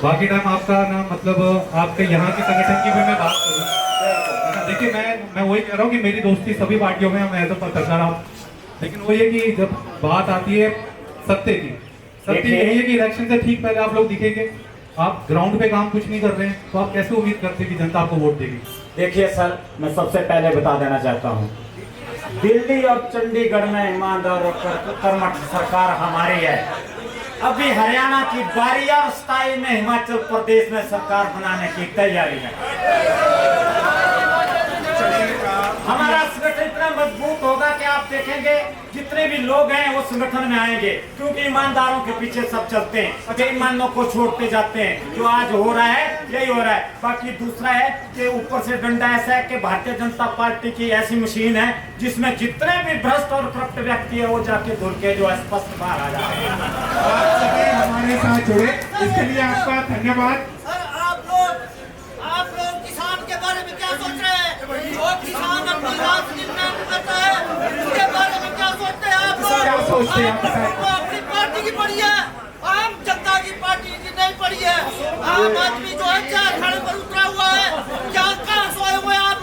बाकी टाइम आपका ना मतलब आपके यहाँ के संगठन की भी मैं बात करूँ, देखिए मैं वही कह रहा हूँ कि मेरी दोस्ती सभी पार्टियों में, मैं तो पत्रकार हूँ, लेकिन वो ये कि जब बात आती है सत्य की, सत्य यही है कि इलेक्शन से ठीक पहले आप लोग दिखेंगे, आप ग्राउंड पे काम कुछ नहीं कर रहे हैं, तो आप कैसे उम्मीद करते हैं कि जनता आपको वोट देगी?
देखिए सर, मैं सबसे पहले बता देना चाहता हूँ, दिल्ली और चंडीगढ़ में ईमानदार और कर्मठ सरकार हमारी है। अभी हरियाणा की बारी और स्थायी में हिमाचल प्रदेश में सरकार बनाने की तैयारी है। हमारा संगठन इतना मजबूत होगा कि आप देखेंगे जितने भी लोग हैं वो संगठन में आएंगे, क्योंकि ईमानदारों के पीछे सब चलते हैं, बेईमानों को छोड़ते जाते हैं। जो आज हो रहा है यही हो रहा है। बाकी दूसरा है कि ऊपर से डंडा ऐसा है कि भारतीय जनता पार्टी की ऐसी मशीन है जिसमें जितने भी भ्रष्ट और करप्ट व्यक्ति है वो जाके धुल के जो स्पष्ट बाहर आ जाते हैं।
आप सभी हमारे साथ जुड़े, इसके लिए आपका धन्यवाद।
आप लोग किसान के बारे में क्या सोच रहे हैं? जो किसान अपनी बात निर्णय करता है उसके बारे में क्या सोचते हैं आप लोग?
क्या सोचते हैं?
अपनी पार्टी की पड़ी है, आम जनता की पार्टी की नहीं पड़ी है। आम आदमी जो है क्या खड़े पर उतरा हुआ है, क्या कहाँ सोए हुए आप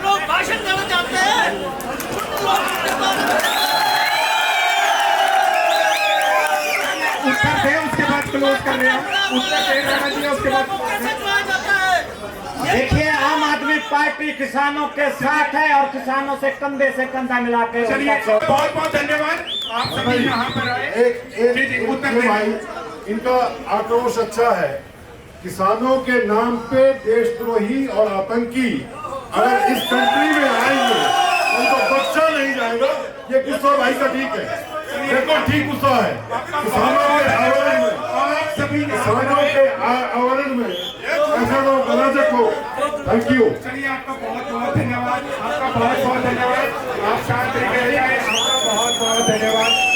लोग भाषण देना चाहते हैं?
बात कर रहे हैं, उत्तर शेर रहना चाहिए, उसके बाद
कैसे चुनाया जाता है?
देखिए, आम आदमी पार्टी किसानों के साथ है और किसानों से कंधे से कंधा मिला के
चलिए, बहुत बहुत धन्यवाद आप सभी यहाँ पर आए।
एक उत्तर भाई, इनका आक्रोश अच्छा है। किसानों के नाम पे देशद्रोही और आतंकी अगर इस कंट्री में आएंगे उनको बख्शा नहीं जाएगा। ये गुस्सा भाई का ठीक है, देखो ठीक गुस्सा है। किसानों के आवरण में, किसानों के आवरण में ऐसा लोग अराजक हो। Thank you.
चलिए, आपका बहुत बहुत धन्यवाद, आपका बहुत बहुत धन्यवाद, आप शांत रहिए, आपका बहुत बहुत धन्यवाद।